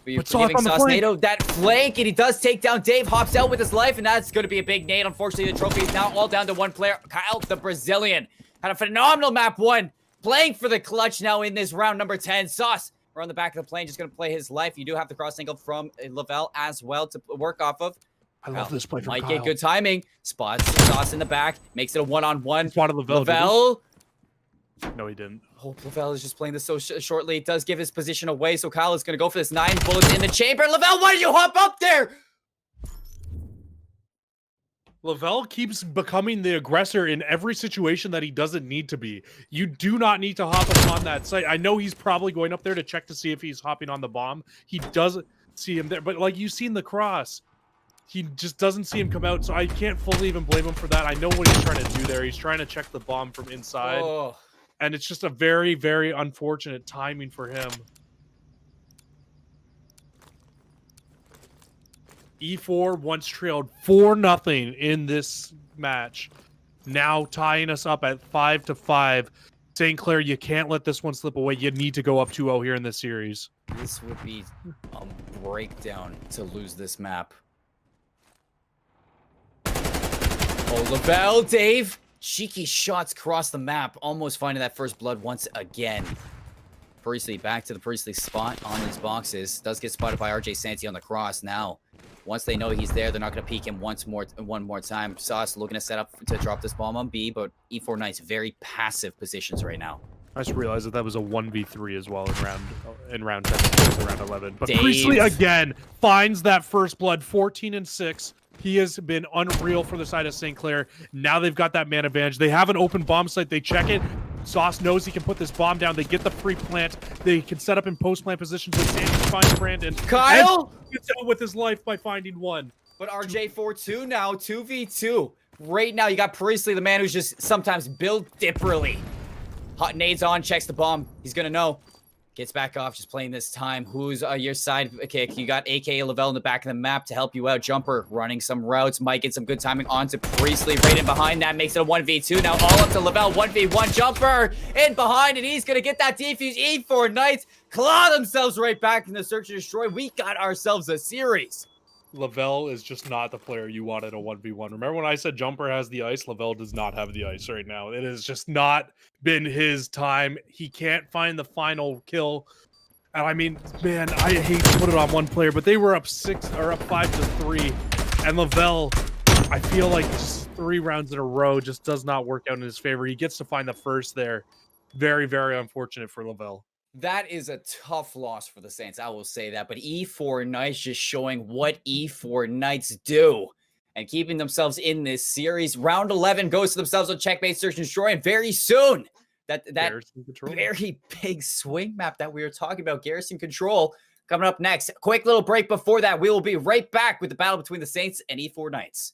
But forgiving Sauce NATO, that flank, and he does take down Dave, hops out with his life, and that's going to be a big nade. Unfortunately, the trophy is now all down to 1 player. Kyle, the Brazilian, had a phenomenal map 1, playing for the clutch now in this round number 10. Sauce, we're on the back of the plane, just going to play his life. You do have the cross angle from Lavelle as well to work off of. I love this play from Might Kyle. get good timing. Spots Sauce in the back. Makes it a one-on-one. Spotted Lavelle. Lavelle. No, he didn't. Oh, Lavelle is just playing this so shortly. It does give his position away, so Kyle is going to go for this. 9 bullets in the chamber. Lavelle, why did you hop up there? Lavelle keeps becoming the aggressor in every situation that he doesn't need to be. You do not need to hop up on that site. I know he's probably going up there to check to see if he's hopping on the bomb. He doesn't see him there, but like you've seen the cross, he just doesn't see him come out, so I can't fully even blame him for that. I know what he's trying to do there. He's trying to check the bomb from inside, and it's just a very, very unfortunate timing for him. E4 once trailed 4-0 in this match, now tying us up at 5-5. St. Clair, you can't let this one slip away. You need to go up 2-0 here in this series. This would be a breakdown to lose this map. Oh, Lavelle, Dave. Cheeky shots across the map, almost finding that first blood once again. Priestley back to the Priestley spot on these boxes. Does get spotted by RJ Santi on the cross now. Once they know he's there, they're not going to peek him one more time. Sauce looking to set up to drop this bomb on B, but E4 Knights very passive positions right now. I just realized that was a 1v3 as well in round 10, round 11. But Dave. Priestley again finds that first blood, 14-6. He has been unreal for the side of St. Clair. Now they've got that man advantage. They have an open bomb site. They check it. Sauce knows he can put this bomb down. They get the pre-plant. They can set up in post-plant positions. But Sandy finds Brandon. Kyle gets out with his life by finding one. But RJ4-2 now, 2v2. Right now, you got Priestley, the man who's just sometimes built differently. Hot nades on, checks the bomb. He's gonna know. Gets back off, just playing this time. Who's your side kick? You got AKA Lavelle in the back of the map to help you out. Jumper running some routes. Might get some good timing onto Priestley. Right in behind that makes it a 1v2. Now all up to Lavelle. 1v1 Jumper in behind, and he's gonna get that defuse. E4 Knights claw themselves right back in the search and destroy. We got ourselves a series. Lavelle is just not the player you want in a 1v1. Remember when I said Jumper has the ice? Lavelle does not have the ice right now. It has just not been his time. He can't find the final kill. And I mean, man, I hate to put it on one player, but they were up 5-3. And Lavelle, I feel like just 3 rounds in a row just does not work out in his favor. He gets to find the first there. Very, very unfortunate for Lavelle. That is a tough loss for the Saints, I will say that. But E4 Knights just showing what E4 Knights do and keeping themselves in this series. Round 11 goes to themselves on checkmate, search, and destroy. And very soon, that very big swing map that we were talking about, Garrison Control, coming up next. Quick little break before that. We will be right back with the battle between the Saints and E4 Knights.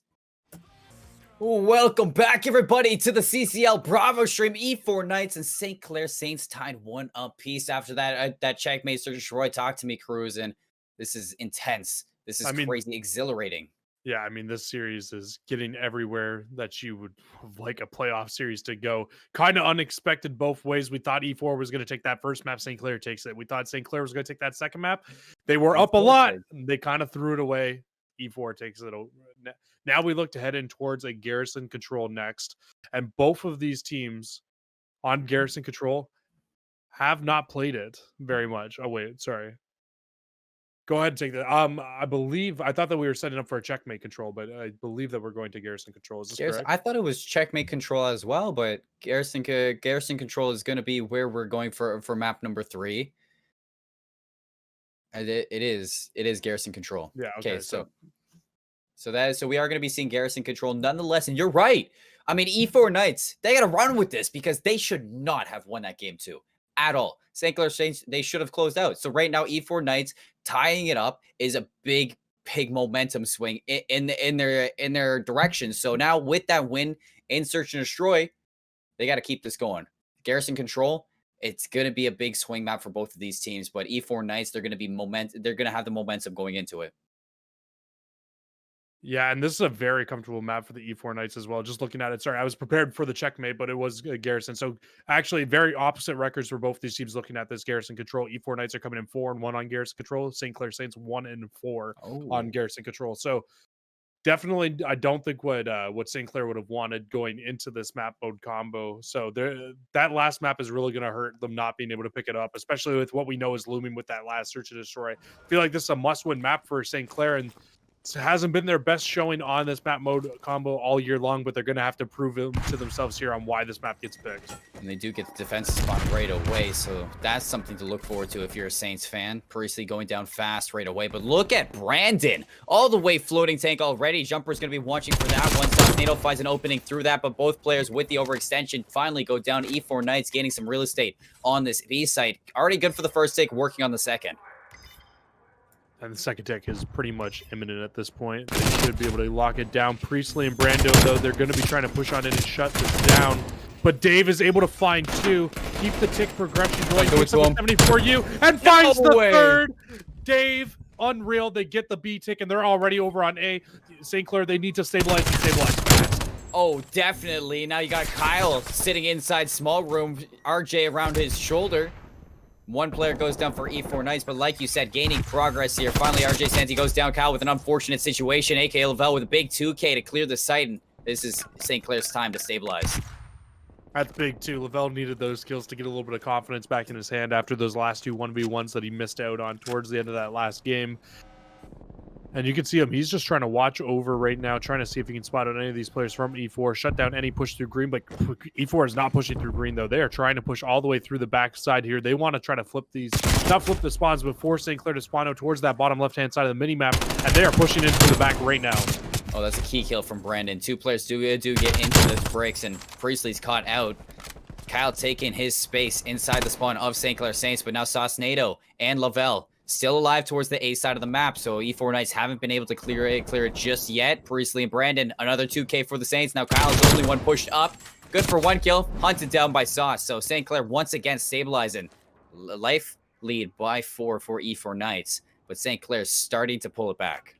Welcome back, everybody, to the CCL Bravo stream. E4 Knights and St. Clair Saints tied 1 apiece after that checkmate. Sir Troy, talk to me, Cruz, and this is intense. This is crazy, exhilarating. Yeah, I mean, this series is getting everywhere that you would like a playoff series to go. Kind of unexpected both ways. We thought E4 was going to take that first map. St. Clair takes it. We thought St. Clair was going to take that second map. They were up a lot. They kind of threw it away. E4 takes it over. Now we look to head in towards a Garrison Control next. And both of these teams on Garrison Control have not played it very much. Oh, wait, sorry. Go ahead and take that. I thought that we were setting up for a checkmate control, but I believe that we're going to Garrison Control. Is this correct? I thought it was checkmate control as well, but Garrison Control is going to be where we're going for map number 3. And it is Garrison Control. Yeah. Okay. So we are going to be seeing Garrison Control nonetheless. And you're right. I mean, E4 Knights, they got to run with this because they should not have won that game 2 at all. St. Clair Saints, they should have closed out. So right now, E4 Knights tying it up is a big momentum swing in their direction. So now with that win in Search and Destroy, they got to keep this going. Garrison Control, it's going to be a big swing map for both of these teams. But E4 Knights, they're going to have the momentum going into it. Yeah, and this is a very comfortable map for the E4 Knights as well. Just looking at it, sorry, I was prepared for the checkmate, but it was Garrison. So actually, very opposite records for both these teams. Looking at this Garrison Control, E4 Knights are coming in 4-1 on Garrison Control. St. Clair Saints 1-4 on Garrison Control. So definitely, I don't think what St. Clair would have wanted going into this map mode combo. So that last map is really going to hurt them not being able to pick it up, especially with what we know is looming with that last Search and Destroy. I feel like this is a must-win map for St. Clair, and hasn't been their best showing on this map mode combo all year long, but they're going to have to prove it to themselves here on why this map gets picked. And they do get the defensive spot right away, so that's something to look forward to if you're a Saints fan. Priestley going down fast right away, but look at Brandon. All the way floating tank already. Jumper's going to be watching for that one. Tornado finds an opening through that, but both players with the overextension finally go down. E4 Knights gaining some real estate on this B site. Already good for the first take, working on the second. And the second tech is pretty much imminent at this point. They should be able to lock it down. Priestley and Brando, though, they're going to be trying to push on in and shut this down. But Dave is able to find two, keep the tick progression going. Goes up 74U and finds the third. Dave, unreal. They get the B tick and they're already over on A. St. Clair, they need to stabilize and stabilize fast. Oh, definitely. Now you got Kyle sitting inside small room, RJ around his shoulder. One player goes down for E4 Knights, but like you said, gaining progress here. Finally, RJ Santi goes down. Kyle with an unfortunate situation. AK Lavelle with a big 2K to clear the site, and this is St. Clair's time to stabilize. That's big, too. Lavelle needed those kills to get a little bit of confidence back in his hand after those last two 1v1s that he missed out on towards the end of that last game. And you can see him. He's just trying to watch over right now, trying to see if he can spot out any of these players from E4, shut down any push through green. But E4 is not pushing through green, though. They are trying to push all the way through the back side here. They want to try to flip these, not flip the spawns, but force St. Clair to spawn out towards that bottom left-hand side of the mini-map. And they are pushing into the back right now. Oh, that's a key kill from Brandon. Two players do get into those bricks, and Priestley's caught out. Kyle taking his space inside the spawn of St. Clair Saints, but now Sauce and Lavelle still alive towards the A side of the map, so E4 Knights haven't been able to clear it just yet. Priestley and Brandon, another 2K for the Saints. Now Kyle's the only one pushed up. Good for one kill, hunted down by Sauce. So St. Clair once again stabilizing. Life lead by 4 for E4 Knights, but St. Clair's starting to pull it back.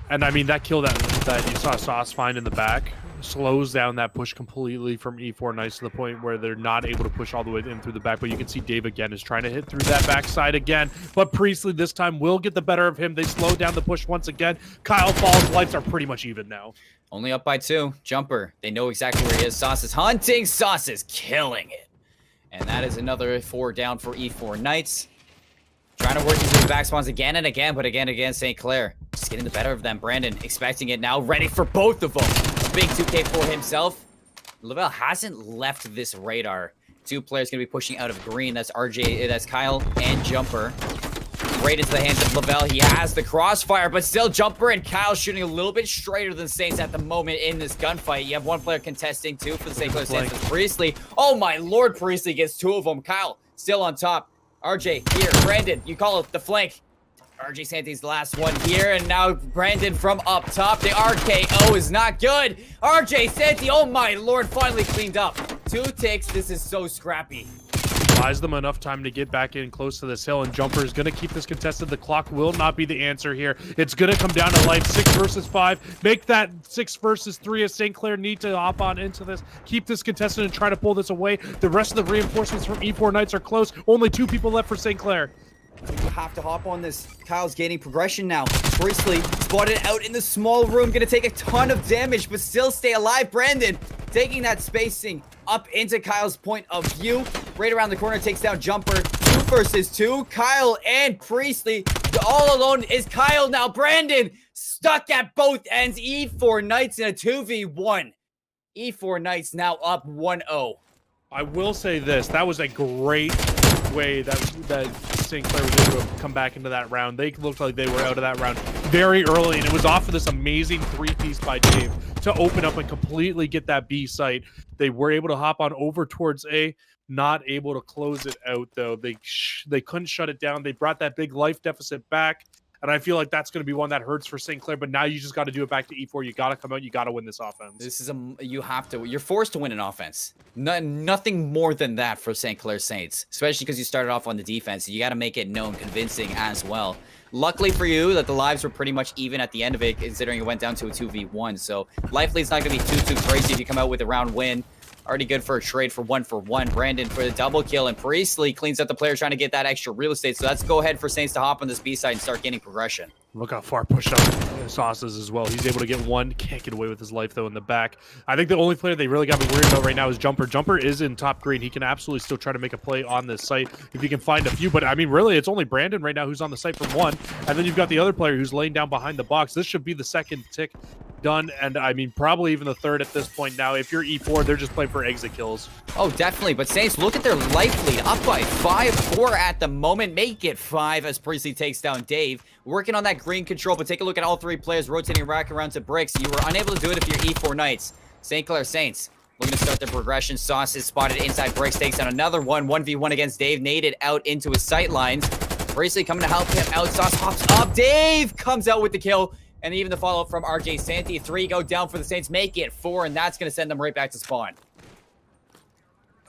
And I mean, that kill that you saw Sauce find in the back slows down that push completely from E4 Knights to the point where they're not able to push all the way in through the back. But you can see Dave again is trying to hit through that backside again. But Priestley this time will get the better of him. They slow down the push once again. Kyle falls. Lights are pretty much even now. Only up by 2. Jumper. They know exactly where he is. Sauce is hunting. Sauce is killing it. And that is another 4 down for E4 Knights. Trying to work into the back spawns again and again, but again, St. Clair just getting the better of them. Brandon expecting it now, ready for both of them. A big 2K for himself. Lavelle hasn't left this radar. 2 players going to be pushing out of green. That's RJ, that's Kyle and Jumper. Right into the hands of Lavelle. He has the crossfire, but still Jumper and Kyle shooting a little bit straighter than Saints at the moment in this gunfight. You have one player contesting 2 for the St. Clair Saints. It's Priestley. Oh my lord, Priestley gets 2 of them. Kyle still on top. RJ here, Brandon, you call it the flank. RJ Santi's the last one here, and now Brandon from up top. The RKO is not good. RJ Santi, oh my lord, finally cleaned up. 2 ticks, this is so scrappy. Buys them enough time to get back in close to this hill, and Jumper is going to keep this contested. The clock will not be the answer here. It's going to come down to life. 6 versus 5. Make that 6 versus 3 as St. Clair need to hop on into this. Keep this contested and try to pull this away. The rest of the reinforcements from E4 Knights are close. Only 2 people left for St. Clair. You have to hop on this. Kyle's gaining progression now. Priestley spotted out in the small room. Gonna take a ton of damage, but still stay alive. Brandon taking that spacing up into Kyle's point of view. Right around the corner, takes down Jumper. 2 versus 2. Kyle and Priestley. All alone is Kyle now. Brandon stuck at both ends. E4 Knights in a 2v1. E4 Knights now up 1-0. I will say this. That was a great way that St. Clair was able to come back into that round. They looked like they were out of that round very early, and it was off of this amazing 3-piece by Dave to open up and completely get that B site. They were able to hop on over towards A, not able to close it out, though. They couldn't shut it down. They brought that big life deficit back, and I feel like that's going to be one that hurts for St. Clair, but now you just got to do it back to E4. You got to come out. You got to win this offense. This is you're forced to win an offense. Nothing more than that for St. Clair Saints, especially because you started off on the defense. You got to make it known, convincing as well. Luckily for you that the lives were pretty much even at the end of it, considering it went down to a 2v1. So life lead's not going to be too crazy if you come out with a round win. Already good for a trade for 1-for-1. Brandon for the double kill, and Priestley cleans up the player trying to get that extra real estate. So let's go ahead for Saints to hop on this B side and start gaining progression. Look how far pushed up Sauces as well. He's able to get one. Can't get away with his life, though, in the back. I think the only player they really got me worried about right now is Jumper. Jumper is in top green. He can absolutely still try to make a play on this site if he can find a few. But, I mean, really, it's only Brandon right now who's on the site from one. And then you've got the other player who's laying down behind the box. This should be the second tick done, and I mean probably even the third at this point now. If you're E4, they're just playing for exit kills. Oh, definitely. But Saints, look at their life lead, up by 5-4 at the moment. Make it 5 as Priestley takes down Dave. Working on that green control, but take a look at all three players rotating rack around to bricks. You were unable to do it if you're E4 Knights. St. Clair Saints looking to start their progression. Sauce is spotted inside bricks, takes down another one. 1v1 against Dave, naded out into his sight lines. Priestley coming to help him out. Sauce hops up. Dave comes out with the kill. And even the follow-up from RJ Santi. 3 go down for the Saints, make it 4, and that's going to send them right back to spawn.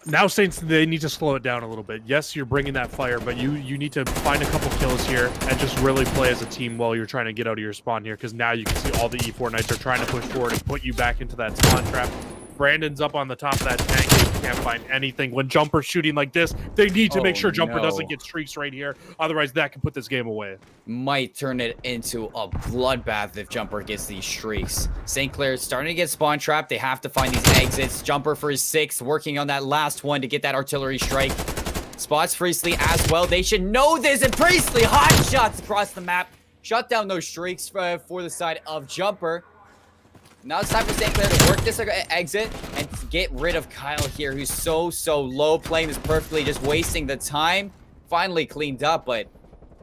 Now Saints, they need to slow it down a little bit. Yes, you're bringing that fire, but you need to find a couple kills here and just really play as a team while you're trying to get out of your spawn here, because now you can see all the E4 Knights are trying to push forward and put you back into that spawn trap. Brandon's up on the top of that tank. He can't find anything. When Jumper's shooting like this, they need to make sure Jumper doesn't get streaks right here. Otherwise, that can put this game away. Might turn it into a bloodbath if Jumper gets these streaks. St. Clair's starting to get spawn trapped. They have to find these exits. Jumper for his 6th, working on that last one to get that artillery strike. Spots Priestley as well. They should know this, and Priestley hot shots across the map. Shut down those streaks for the side of Jumper. Now it's time for St. Clair to work this exit and get rid of Kyle here, who's so low, playing this perfectly, just wasting the time. Finally cleaned up, but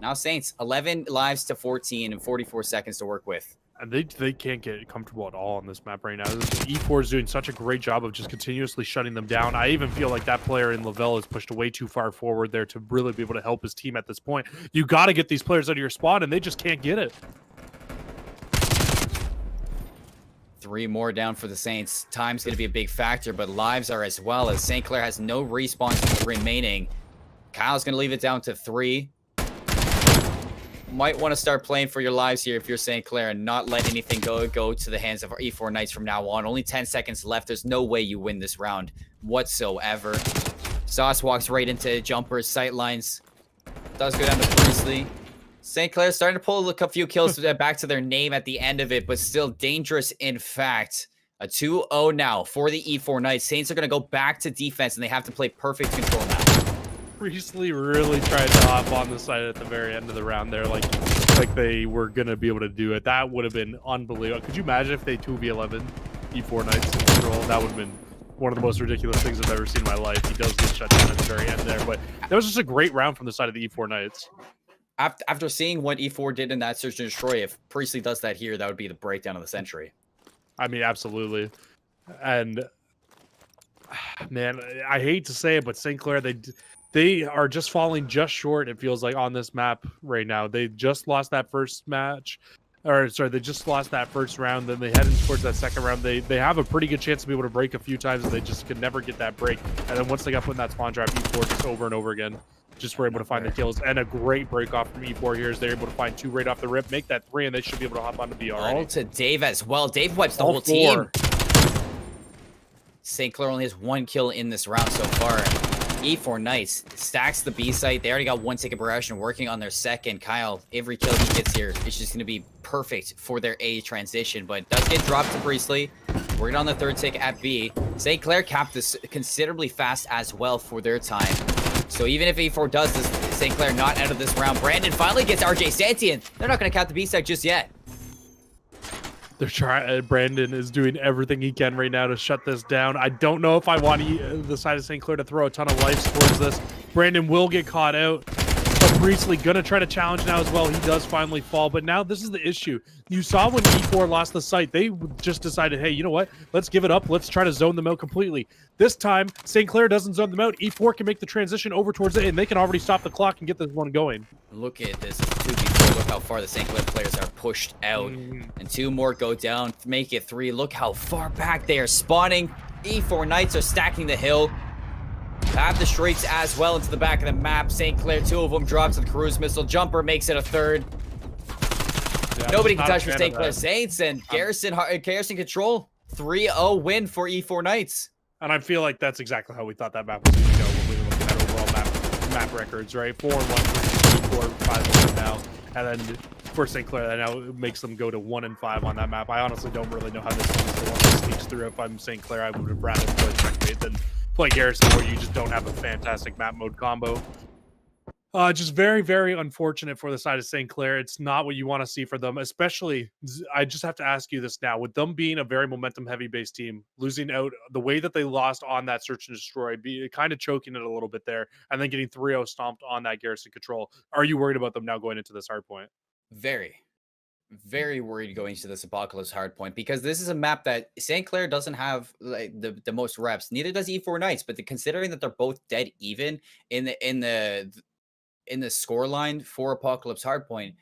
now Saints, 11 lives to 14 and 44 seconds to work with. And they can't get comfortable at all on this map right now. E4 is doing such a great job of just continuously shutting them down. I even feel like that player in Lavelle is pushed way too far forward there to really be able to help his team at this point. You got to get these players out of your spawn, and they just can't get it. 3 more down for the Saints. Time's going to be a big factor, but lives are as well, as St. Clair has no respawns remaining. Kyle's going to leave it down to 3. Might want to start playing for your lives here if you're St. Clair and not let anything go to the hands of our E4 Knights from now on. Only 10 seconds left. There's no way you win this round whatsoever. Sauce walks right into Jumper's sight lines. Does go down to Priestley. St. Clair starting to pull a few kills back to their name at the end of it, but still dangerous in fact. A 2-0 now for the E4 Knights. Saints are going to go back to defense, and they have to play perfect control now. Priestley really tried to hop on the side at the very end of the round there, like they were going to be able to do it. That would have been unbelievable. Could you imagine if they 2v11 E4 Knights in control? That would have been one of the most ridiculous things I've ever seen in my life. He does get shut down at the very end there, but that was just a great round from the side of the E4 Knights. After seeing what E4 did in that Search and Destroy, if Priestley does that here, that would be the breakdown of the century. I mean, absolutely. And, man, I hate to say it, but St. Clair, they are just falling just short, it feels like, on this map right now. They just lost that first match. Or, sorry, they just lost that first round. Then they head in towards that second round. They have a pretty good chance to be able to break a few times, and they just could never get that break. And then once they got put in that spawn trap, E4 just over and over again. Just were able to find the kills, and a great break off from E4 here as they're able to find 2 right off the rip, make that 3, and they should be able to hop onto BR. All to Dave as well. Dave wipes the whole team. St. Clair only has 1 kill in this round so far. E4 Knights stacks the B site. They already got 1 tick of progression, working on their second. Kyle, every kill he gets here is just going to be perfect for their A transition, but does get dropped to Priestley. Working on the 3rd tick at B. St. Clair capped this considerably fast as well for their time. So even if E4 does this, St. Clair not out of this round. Brandon finally gets RJ Santi, and they're not going to cap the B site just yet. They're trying. Brandon is doing everything he can right now to shut this down. I don't know if I want the side of St. Clair to throw a ton of lives towards this. Brandon will get caught out. But Priestley gonna try to challenge now as well. He does finally fall, but now this is the issue. You saw when E4 lost the site, they just decided, hey, you know what? Let's give it up. Let's try to zone them out completely. This time, St. Clair doesn't zone them out. E4 can make the transition over towards it, and they can already stop the clock and get this one going. Look at this. 2v4. Look how far the St. Clair players are pushed out. And 2 more go down. Make it 3. Look how far back they are spawning. E4 Knights are stacking the hill. Have the streaks as well into the back of the map. St. Clair, 2 of them drops to the cruise missile. Jumper makes it a 3rd. Yeah, nobody can touch for St. Clair Saints, and Garrison control. 3-0 win for E4 Knights. And I feel like that's exactly how we thought that map was going to go when we were looking at overall map records, right? 4-1 for 5-1 now, and then for St. Clair, that now makes them go to 1-5 on that map. I honestly don't really know how this one is the one that sneaks through. If I'm St. Clair, I would have rather play Checkmate than play Garrison, where you just don't have a fantastic map mode combo. Just very, very unfortunate for the side of St. Clair. It's not what you want to see for them, especially. I just have to ask you this now: with them being a very momentum-heavy based team, losing out the way that they lost on that search and destroy, kind of choking it a little bit there, and then getting 3-0 stomped on that Garrison control. Are you worried about them now going into this hard point? Very, very worried going to this Apocalypse hardpoint because this is a map that St. Clair doesn't have like the most reps. Neither does E4 Knights, but considering that they're both dead even in the score line for Apocalypse Hardpoint,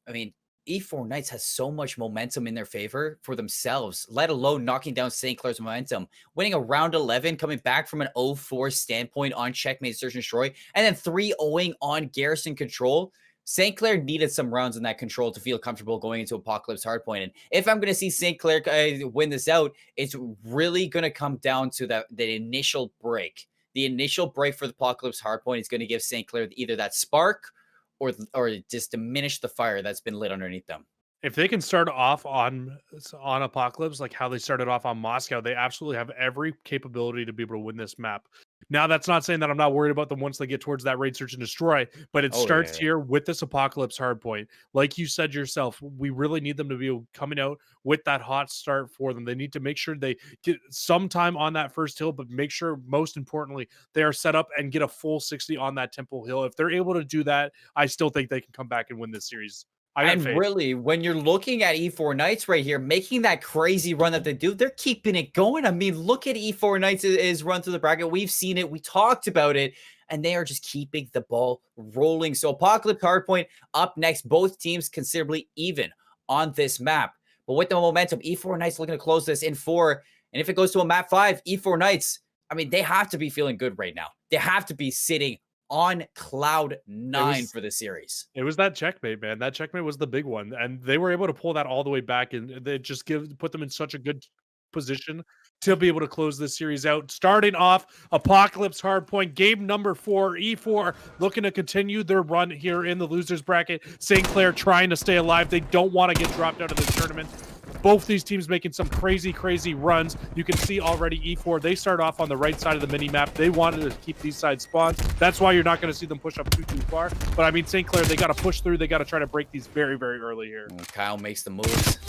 I mean, E4 Knights has so much momentum in their favor for themselves, let alone knocking down St. Clair's momentum. Winning a round 11, coming back from an 0-4 standpoint on Checkmate Search and Destroy, and then 3-0ing on Garrison Control. St. Clair needed some rounds in that control to feel comfortable going into Apocalypse Hardpoint. And if I'm going to see St. Clair win this out, it's really going to come down to the initial break. The initial break for the Apocalypse Hardpoint is going to give St. Clair either that spark or just diminish the fire that's been lit underneath them. If they can start off on Apocalypse like how they started off on Moscow, they absolutely have every capability to be able to win this map. Now, that's not saying that I'm not worried about them once they get towards that raid, search, and destroy, but it starts here with this Apocalypse hardpoint. Like you said yourself, we really need them to be coming out with that hot start for them. They need to make sure they get some time on that first hill, but make sure, most importantly, they are set up and get a full 60 on that Temple Hill. If they're able to do that, I still think they can come back and win this series. And really, when you're looking at E4 Knights right here, making that crazy run that they do, they're keeping it going. I mean, look at E4 Knights is run through the bracket. We've seen it. We talked about it. And they are just keeping the ball rolling. So Apocalypse Hardpoint up next. Both teams considerably even on this map. But with the momentum, E4 Knights looking to close this in 4. And if it goes to a map 5, E4 Knights, I mean, they have to be feeling good right now. They have to be sitting on cloud 9 for the series. It was that checkmate, man. That checkmate was the big one, and they were able to pull that all the way back, and they just put them in such a good position to be able to close this series out. Starting off, Apocalypse Hardpoint, game number 4, E4 looking to continue their run here in the losers bracket. St. Clair trying to stay alive. They don't want to get dropped out of this tournament. Both these teams making some crazy, crazy runs. You can see already E4, they start off on the right side of the mini-map. They wanted to keep these sides spawned. That's why you're not going to see them push up too far. But, I mean, St. Clair, they got to push through. They got to try to break these very, very early here. And Kyle makes the moves.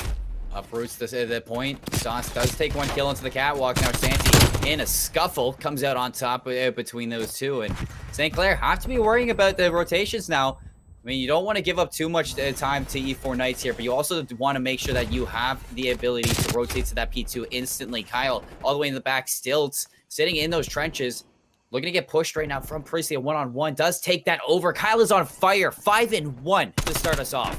Uproots the point. Sauce does take one kill into the catwalk. Now Santi in a scuffle comes out on top between those two. And St. Clair have to be worrying about the rotations now. I mean, you don't want to give up too much time to E4 Knights here, but you also want to make sure that you have the ability to rotate to that P2 instantly. Kyle, all the way in the back, Stilts, sitting in those trenches, looking to get pushed right now from Priestley. A one-on-one does take that over. Kyle is on fire, 5-1 to start us off.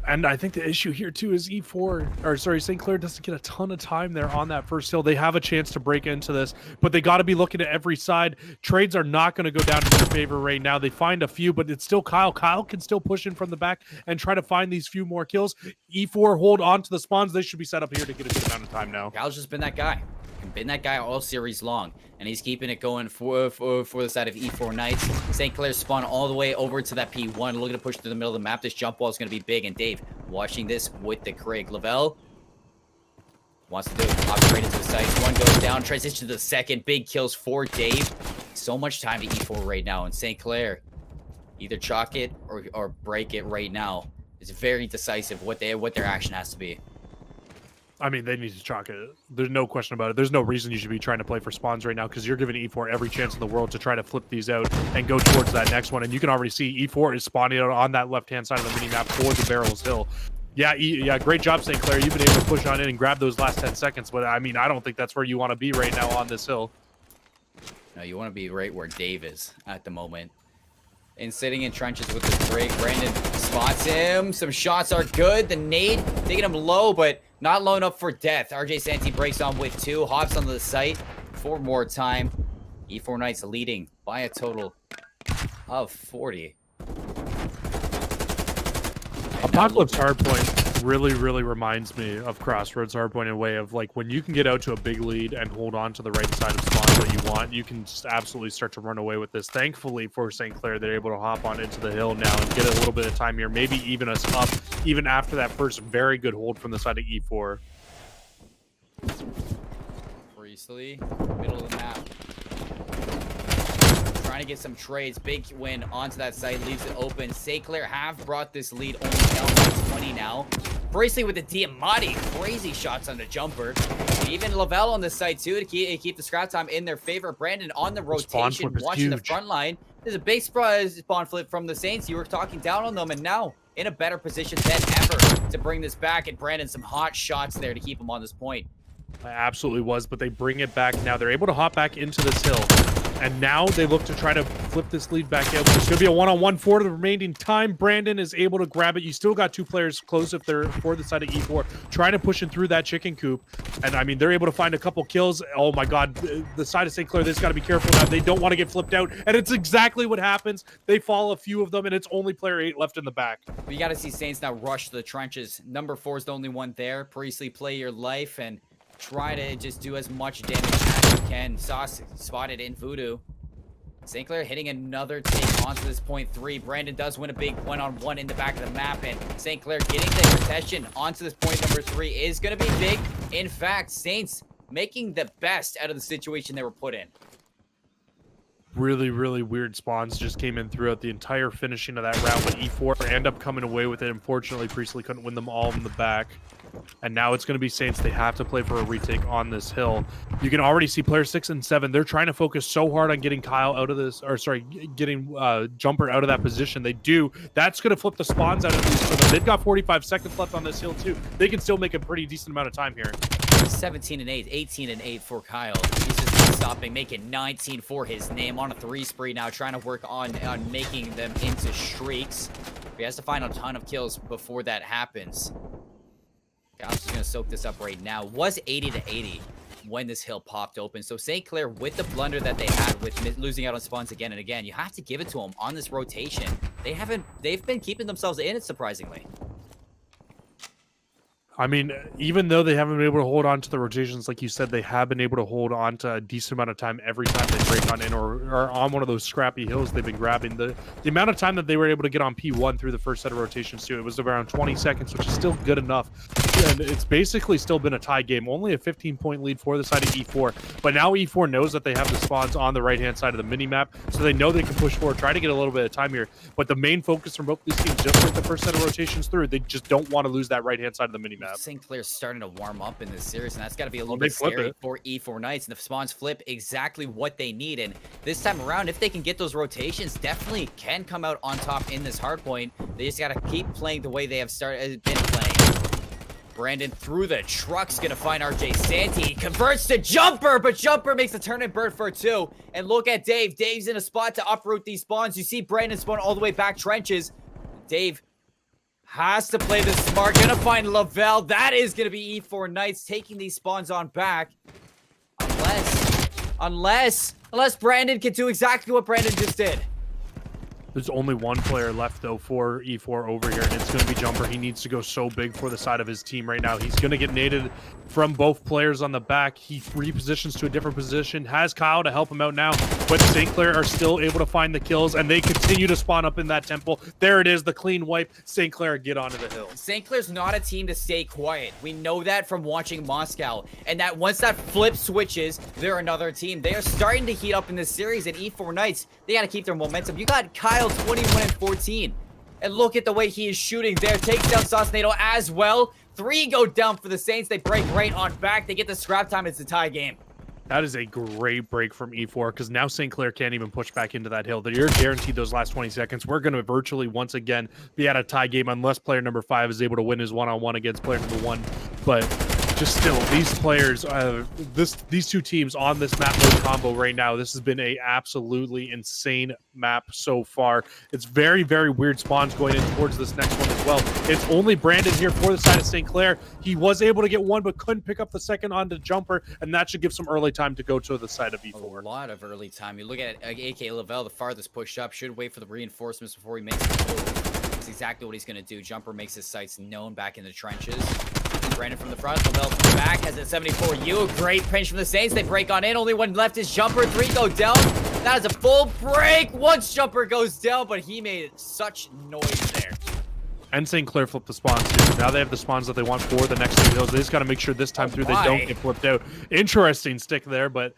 And I think the issue here too is St. Clair doesn't get a ton of time there on that first hill. They have a chance to break into this, but they got to be looking at every side. Trades are not going to go down in their favor right now. They find a few, but it's still Kyle. Kyle can still push in from the back and try to find these few more kills. E4 hold on to the spawns. They should be set up here to get a good amount of time now. Kyle's just been that guy. Been that guy all series long, and he's keeping it going for the side of E4 Knights. St. Clair spawn all the way over to that P1, looking to push through the middle of the map. This jump wall is going to be big, and Dave watching this with the Craig. Lavelle wants to do it, hop straight into the sights. One goes down, transition to the second. Big kills for Dave. So much time to E4 right now, and St. Clair either chalk it or break it right now. It's very decisive what their action has to be. I mean, they need to chalk it. There's no question about it. There's no reason you should be trying to play for spawns right now because you're giving E4 every chance in the world to try to flip these out and go towards that next one. And you can already see E4 is spawning out on that left-hand side of the mini-map for the Barrels Hill. Yeah, great job, St. Clair. You've been able to push on in and grab those last 10 seconds. But, I mean, I don't think that's where you want to be right now on this hill. No, you want to be right where Dave is at the moment. And sitting in trenches with the break. Brandon spots him. Some shots are good. The nade taking him low, but not low enough for death. RJ Santi breaks on with 2. Hops onto the site for more time. E4 Knights leading by a total of 40. Apocalypse Hardpoint. really reminds me of Crossroads Hardpoint in a way of like when you can get out to a big lead and hold on to the right side of spawn that you want, you can just absolutely start to run away with this. Thankfully for St. Clair, they're able to hop on into the hill now and get a little bit of time here, maybe even us up even after that first very good hold from the side of E4. Priestley, middle of the map. Trying to get some trades. Big win onto that site, leaves it open. St. Clair have brought this lead only down by 20 now. Priestley with the Diamante, crazy shots on the jumper. Even Lavelle on the side too to keep the scrap time in their favor. Brandon on the rotation, watching the front line. There's a big spawn flip from the Saints. You were talking down on them, and now in a better position than ever to bring this back. And Brandon, some hot shots there to keep him on this point. Absolutely was, but they bring it back now. They're able to hop back into this hill. And now they look to try to flip this lead back out. There's going to be a one-on-one for the remaining time. Brandon is able to grab it. You still got two players close if they're for the side of E4, trying to push in through that chicken coop. And, I mean, they're able to find a couple kills. Oh, my God. The side of St. Clair, they've got to be careful now. They don't want to get flipped out. And it's exactly what happens. They fall a few of them, and it's only player 8 left in the back. We got to see Saints now rush to the trenches. Number 4 is the only one there. Priestley, play your life and try to just do as much damage as you can. Sauce spotted in Voodoo. St. Clair hitting another take onto this point 3. Brandon does win a big one-on-one in the back of the map, and St. Clair getting the possession onto this point number 3 is going to be big. In fact, Saints making the best out of the situation they were put in. Really weird spawns just came in throughout the entire finishing of that round, but E4 end up coming away with it. Unfortunately, Priestley couldn't win them all in the back. And now it's going to be Saints. They have to play for a retake on this hill. You can already see players 6 and 7. They're trying to focus so hard on getting Kyle out of this, or sorry, getting Jumper out of that position. They do. That's going to flip the spawns out of these for them. They've got 45 seconds left on this hill too. They can still make a pretty decent amount of time here. 17 and 8, 18 and 8 for Kyle. He's just not stopping, making 19 for his name on a 3 spree now, trying to work on making them into streaks. He has to find a ton of kills before that happens. I'm just going to soak this up right now. Was 80 to 80 when this hill popped open. So St. Clair, with the blunder that they had with losing out on spawns again and again, you have to give it to them on this rotation. They've been keeping themselves in it, surprisingly. I mean, even though they haven't been able to hold on to the rotations, like you said, they have been able to hold on to a decent amount of time every time they break on in or on one of those scrappy hills they've been grabbing. The amount of time that they were able to get on P1 through the first set of rotations, too, it was around 20 seconds, which is still good enough. And it's basically still been a tie game, only a 15-point lead for the side of E4. But now E4 knows that they have the spawns on the right-hand side of the mini-map, so they know they can push forward, try to get a little bit of time here. But the main focus from both these teams, just like the first set of rotations through, they just don't want to lose that right-hand side of the mini-map. St. Clair's starting to warm up in this series, and that's got to be a little bit scary for E4 Knights. And the spawns flip exactly what they need. And this time around, if they can get those rotations, definitely can come out on top in this hard point. They just got to keep playing the way they have been playing. Brandon through the truck's going to find RJ Santee. He converts to Jumper, but Jumper makes a turn and bird for 2. And look at Dave. Dave's in a spot to uproot these spawns. You see Brandon spawn all the way back trenches. Dave has to play this smart. Gonna find Lavelle. That is gonna be E4 Knights taking these spawns on back. Unless Brandon can do exactly what Brandon just did. There's only one player left, though, for E4 over here, and it's going to be Jumper. He needs to go so big for the side of his team right now. He's going to get naded from both players on the back. He repositions to a different position, has Kyle to help him out now, but St. Clair are still able to find the kills, and they continue to spawn up in that temple. There it is, the clean wipe. St. Clair get onto the hill. St. Clair's not a team to stay quiet. We know that from watching Moscow, and that once that flip switches, they're another team. They are starting to heat up in this series, and E4 Knights, they got to keep their momentum. You got Kyle 21 and 14. And look at the way he is shooting there. Takes down Saucenado as well. 3 go down for the Saints. They break right on back. They get the scrap time. It's a tie game. That is a great break from E4 because now St. Clair can't even push back into that hill. You're guaranteed those last 20 seconds. We're going to virtually once again be at a tie game unless player number 5 is able to win his one-on-one against player number 1. But just still, these players, these two teams on this map mode combo right now, this has been a absolutely insane map so far. It's very weird spawns going in towards this next one as well. It's only Brandon here for the side of St. Clair. He was able to get one, but couldn't pick up the second onto Jumper, and that should give some early time to go to the side of E4. A lot of early time. You look at AK Lavelle, the farthest push up, should wait for the reinforcements before he makes the move. That's exactly what he's going to do. Jumper makes his sights known back in the trenches. Brandon from the front, Lavelle from the back, has a 74U. A great pinch from the Saints. They break on in. Only one left is Jumper. 3 go down. That is a full break once Jumper goes down, but he made such noise there. And St. Clair flipped the spawns too. Now they have the spawns that they want for the next 2 hills. They just got to make sure this time through they don't get flipped out. Interesting stick there, but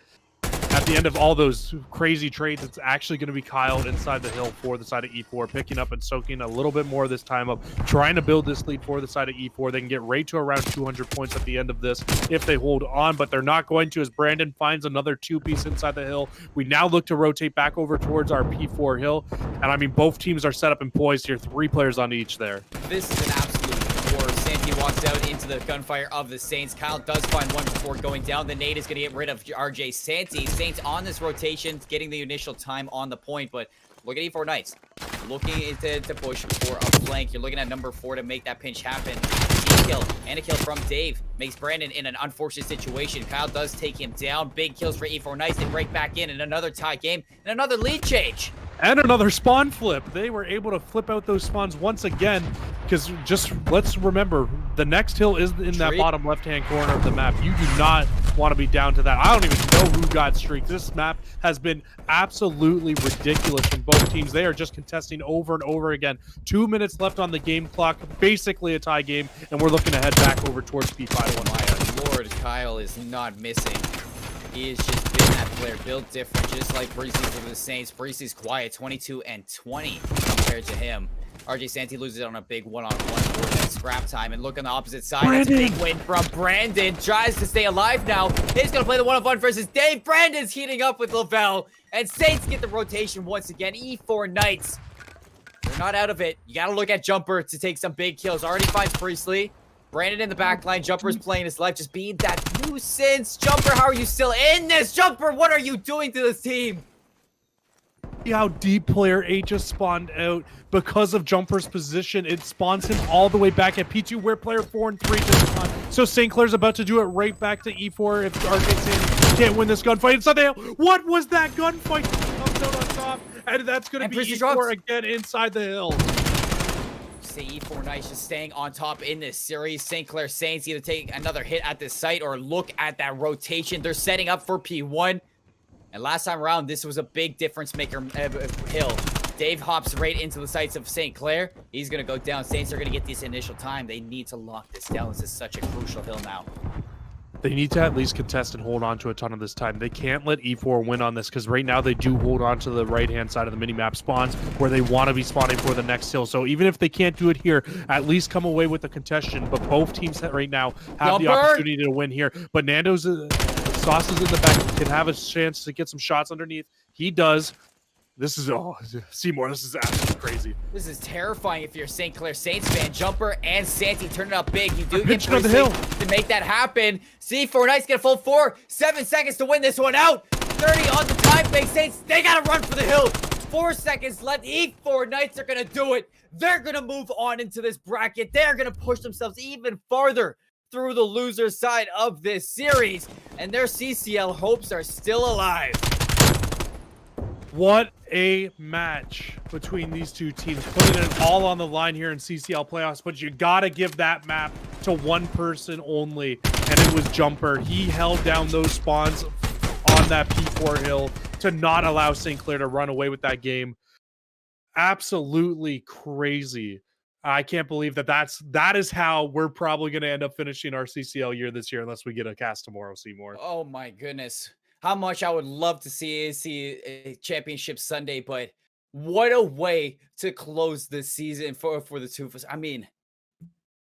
at the end of all those crazy trades, it's actually going to be Kyle inside the hill for the side of E4, picking up and soaking a little bit more this time up, trying to build this lead for the side of E4. They can get right to around 200 points at the end of this if they hold on, but they're not going to, as Brandon finds another 2-piece inside the hill. We now look to rotate back over towards our P4 hill, and I mean, both teams are set up and poised here. 3 players on each there. This is an absolute war. Santi walks out into the gunfire of the Saints. Kyle does find one before going down. The nade is going to get rid of RJ Santi. Saints on this rotation, getting the initial time on the point, but look at E4 Knights. Looking to push for a flank. You're looking at number 4 to make that pinch happen. Kill and a kill from Dave makes Brandon in an unfortunate situation. Kyle does take him down. Big kills for E4 Knights. They break back in another tie game and another lead change. And another spawn flip. They were able to flip out those spawns once again, because just let's remember, the next hill is in that bottom left-hand corner of the map. You do not want to be down to that. I don't even know who got streaked. This map has been absolutely ridiculous from both teams. They are just contesting over and over again. 2 minutes left on the game clock, basically a tie game, and we're looking to head back over towards P5. My lord, Kyle is not missing. He has just been that player, built different, just like Breezy for the Saints. Breezy's quiet, 22 and 20 compared to him. RJ Santi loses it on a big one-on-one for that scrap time. And look on the opposite side. Brandon. That's a big win from Brandon. Tries to stay alive now. He's going to play the one-on-one versus Dave. Brandon's heating up with Lavelle. And Saints get the rotation once again. E4 Knights. They're not out of it. You got to look at Jumper to take some big kills. Already finds Priestley. Brandon in the back line. Jumper's playing his life. Just being that nuisance. Jumper, how are you still in this? Jumper, what are you doing to this team? See how deep player 8 just spawned out because of Jumper's position. It spawns him all the way back at P2 where player 4 and 3 just spawned. So St. Clair's about to do it right back to E4 if RJ Santi can't win this gunfight. Inside the hill. What was that gunfight? Comes out on top, and that's going to be E4 again inside the hill. E4 Knights just staying on top in this series. St. Clair Saints either take another hit at this site or look at that rotation. They're setting up for P1. And last time around, this was a big difference maker hill. Dave hops right into the sights of St. Clair. He's going to go down. Saints are going to get this initial time. They need to lock this down. This is such a crucial hill now. They need to at least contest and hold on to a ton of this time. They can't let E4 win on this, because right now they do hold on to the right-hand side of the minimap spawns where they want to be spawning for the next hill. So even if they can't do it here, at least come away with the contention. But both teams right now have the opportunity to win here. But Nando's Sauce is in the back, can have a chance to get some shots underneath. He does. This is, oh, Seymour, this is absolutely crazy. This is terrifying if you're a St. Clair Saints fan. Jumper and Santi turn it up big. You do get on the hill to make that happen. C4 Knights get a full 7 seconds to win this one out. 30 on the time fake. Saints, they got to run for the hill. 4 seconds left. E4 Knights are going to do it. They're going to move on into this bracket. They're going to push themselves even farther through the loser side of this series. And their CCL hopes are still alive. What a match between these two teams, putting it all on the line here in CCL playoffs. But you gotta give that map to one person only, and it was Jumper. He held down those spawns on that P4 hill to not allow St. Clair to run away with that game. Absolutely crazy. I can't believe that is how we're probably going to end up finishing our CCL year this year, unless we get a cast tomorrow, Seymour. Oh my goodness. How much I would love to see a championship Sunday, but what a way to close this season for the two of us. I mean,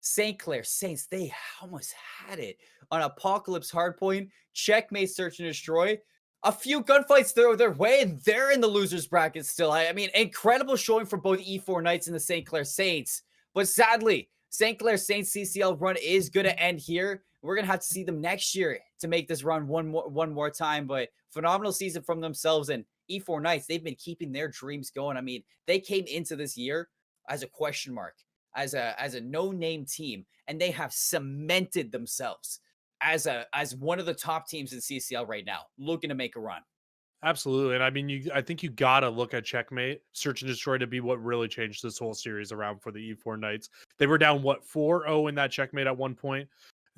St. Clair Saints, they almost had it on Apocalypse Hardpoint, checkmate, search and destroy. A few gunfights throw their way, and they're in the losers bracket still. I mean, incredible showing for both E4 Knights and the St. Clair Saints. But sadly, St. Clair Saints CCL run is going to end here. We're going to have to see them next year to make this run one more time. But phenomenal season from themselves. And E4 Knights, they've been keeping their dreams going. I mean, they came into this year as a question mark, as a no-name team, and they have cemented themselves as one of the top teams in CCL right now, looking to make a run. Absolutely, and I mean, I think you gotta look at Checkmate, Search and Destroy to be what really changed this whole series around for the E4 Knights. They were down what 4-0 in that Checkmate at one point,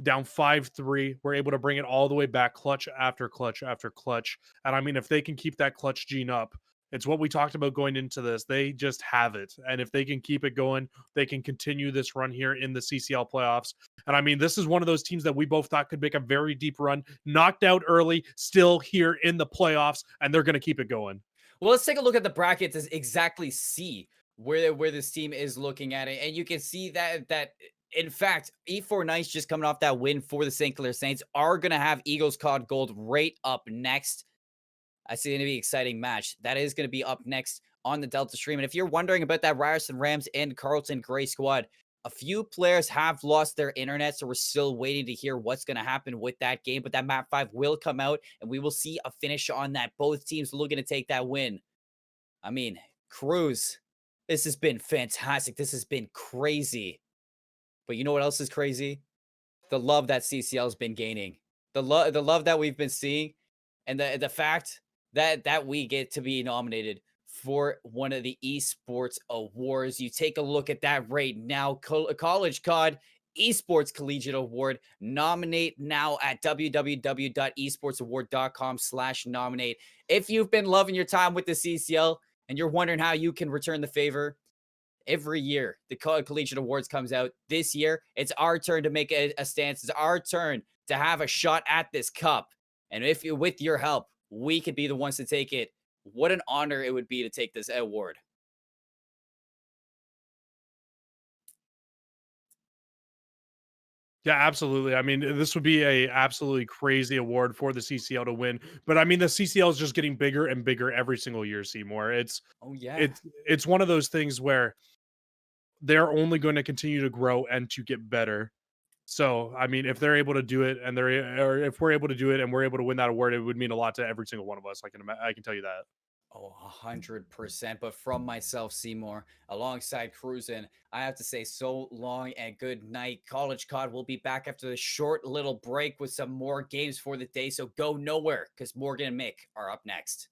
down 5-3. We're able to bring it all the way back, clutch after clutch after clutch. And I mean, if they can keep that clutch gene up, it's what we talked about going into this. They just have it, and if they can keep it going, they can continue this run here in the CCL playoffs. And I mean, this is one of those teams that we both thought could make a very deep run, knocked out early, still here in the playoffs, and they're going to keep it going. Well, let's take a look at the bracket to exactly see where this team is looking at it, and you can see that in fact, E4 Knights just coming off that win for the St. Clair Saints are gonna have Eagles Cod Gold right up next. I see it gonna be an exciting match. That is gonna be up next on the Delta stream. And if you're wondering about that Ryerson Rams and Carlton Gray squad, a few players have lost their internet, so we're still waiting to hear what's going to happen with that game. But that map 5 will come out, and we will see a finish on that. Both teams looking to take that win. I mean, Cruz, this has been fantastic. This has been crazy. But you know what else is crazy? The love that CCL has been gaining, the love that we've been seeing, and the fact that we get to be nominated for one of the esports awards. You take a look at that right now. College COD Esports Collegiate Award. Nominate now at www.esportsaward.com/nominate. If you've been loving your time with the CCL and you're wondering how you can return the favor, every year the collegiate awards comes out. This year it's our turn to make a stance. It's our turn to have a shot at this cup, and if you with your help we could be the ones to take it. What an honor it would be to take this award. Yeah, absolutely. I mean, this would be a absolutely crazy award for the CCL to win. But I mean, the CCL is just getting bigger and bigger every single year, Seymour. Oh yeah. It's one of those things where they're only going to continue to grow and to get better. So, I mean, if they're able to do it and or if we're able to do it and we're able to win that award, it would mean a lot to every single one of us. I can tell you that. Oh, 100%. But from myself, Seymour, alongside Cruisin', I have to say so long and good night. College COD will be back after the short little break with some more games for the day. So go nowhere because Morgan and Mick are up next.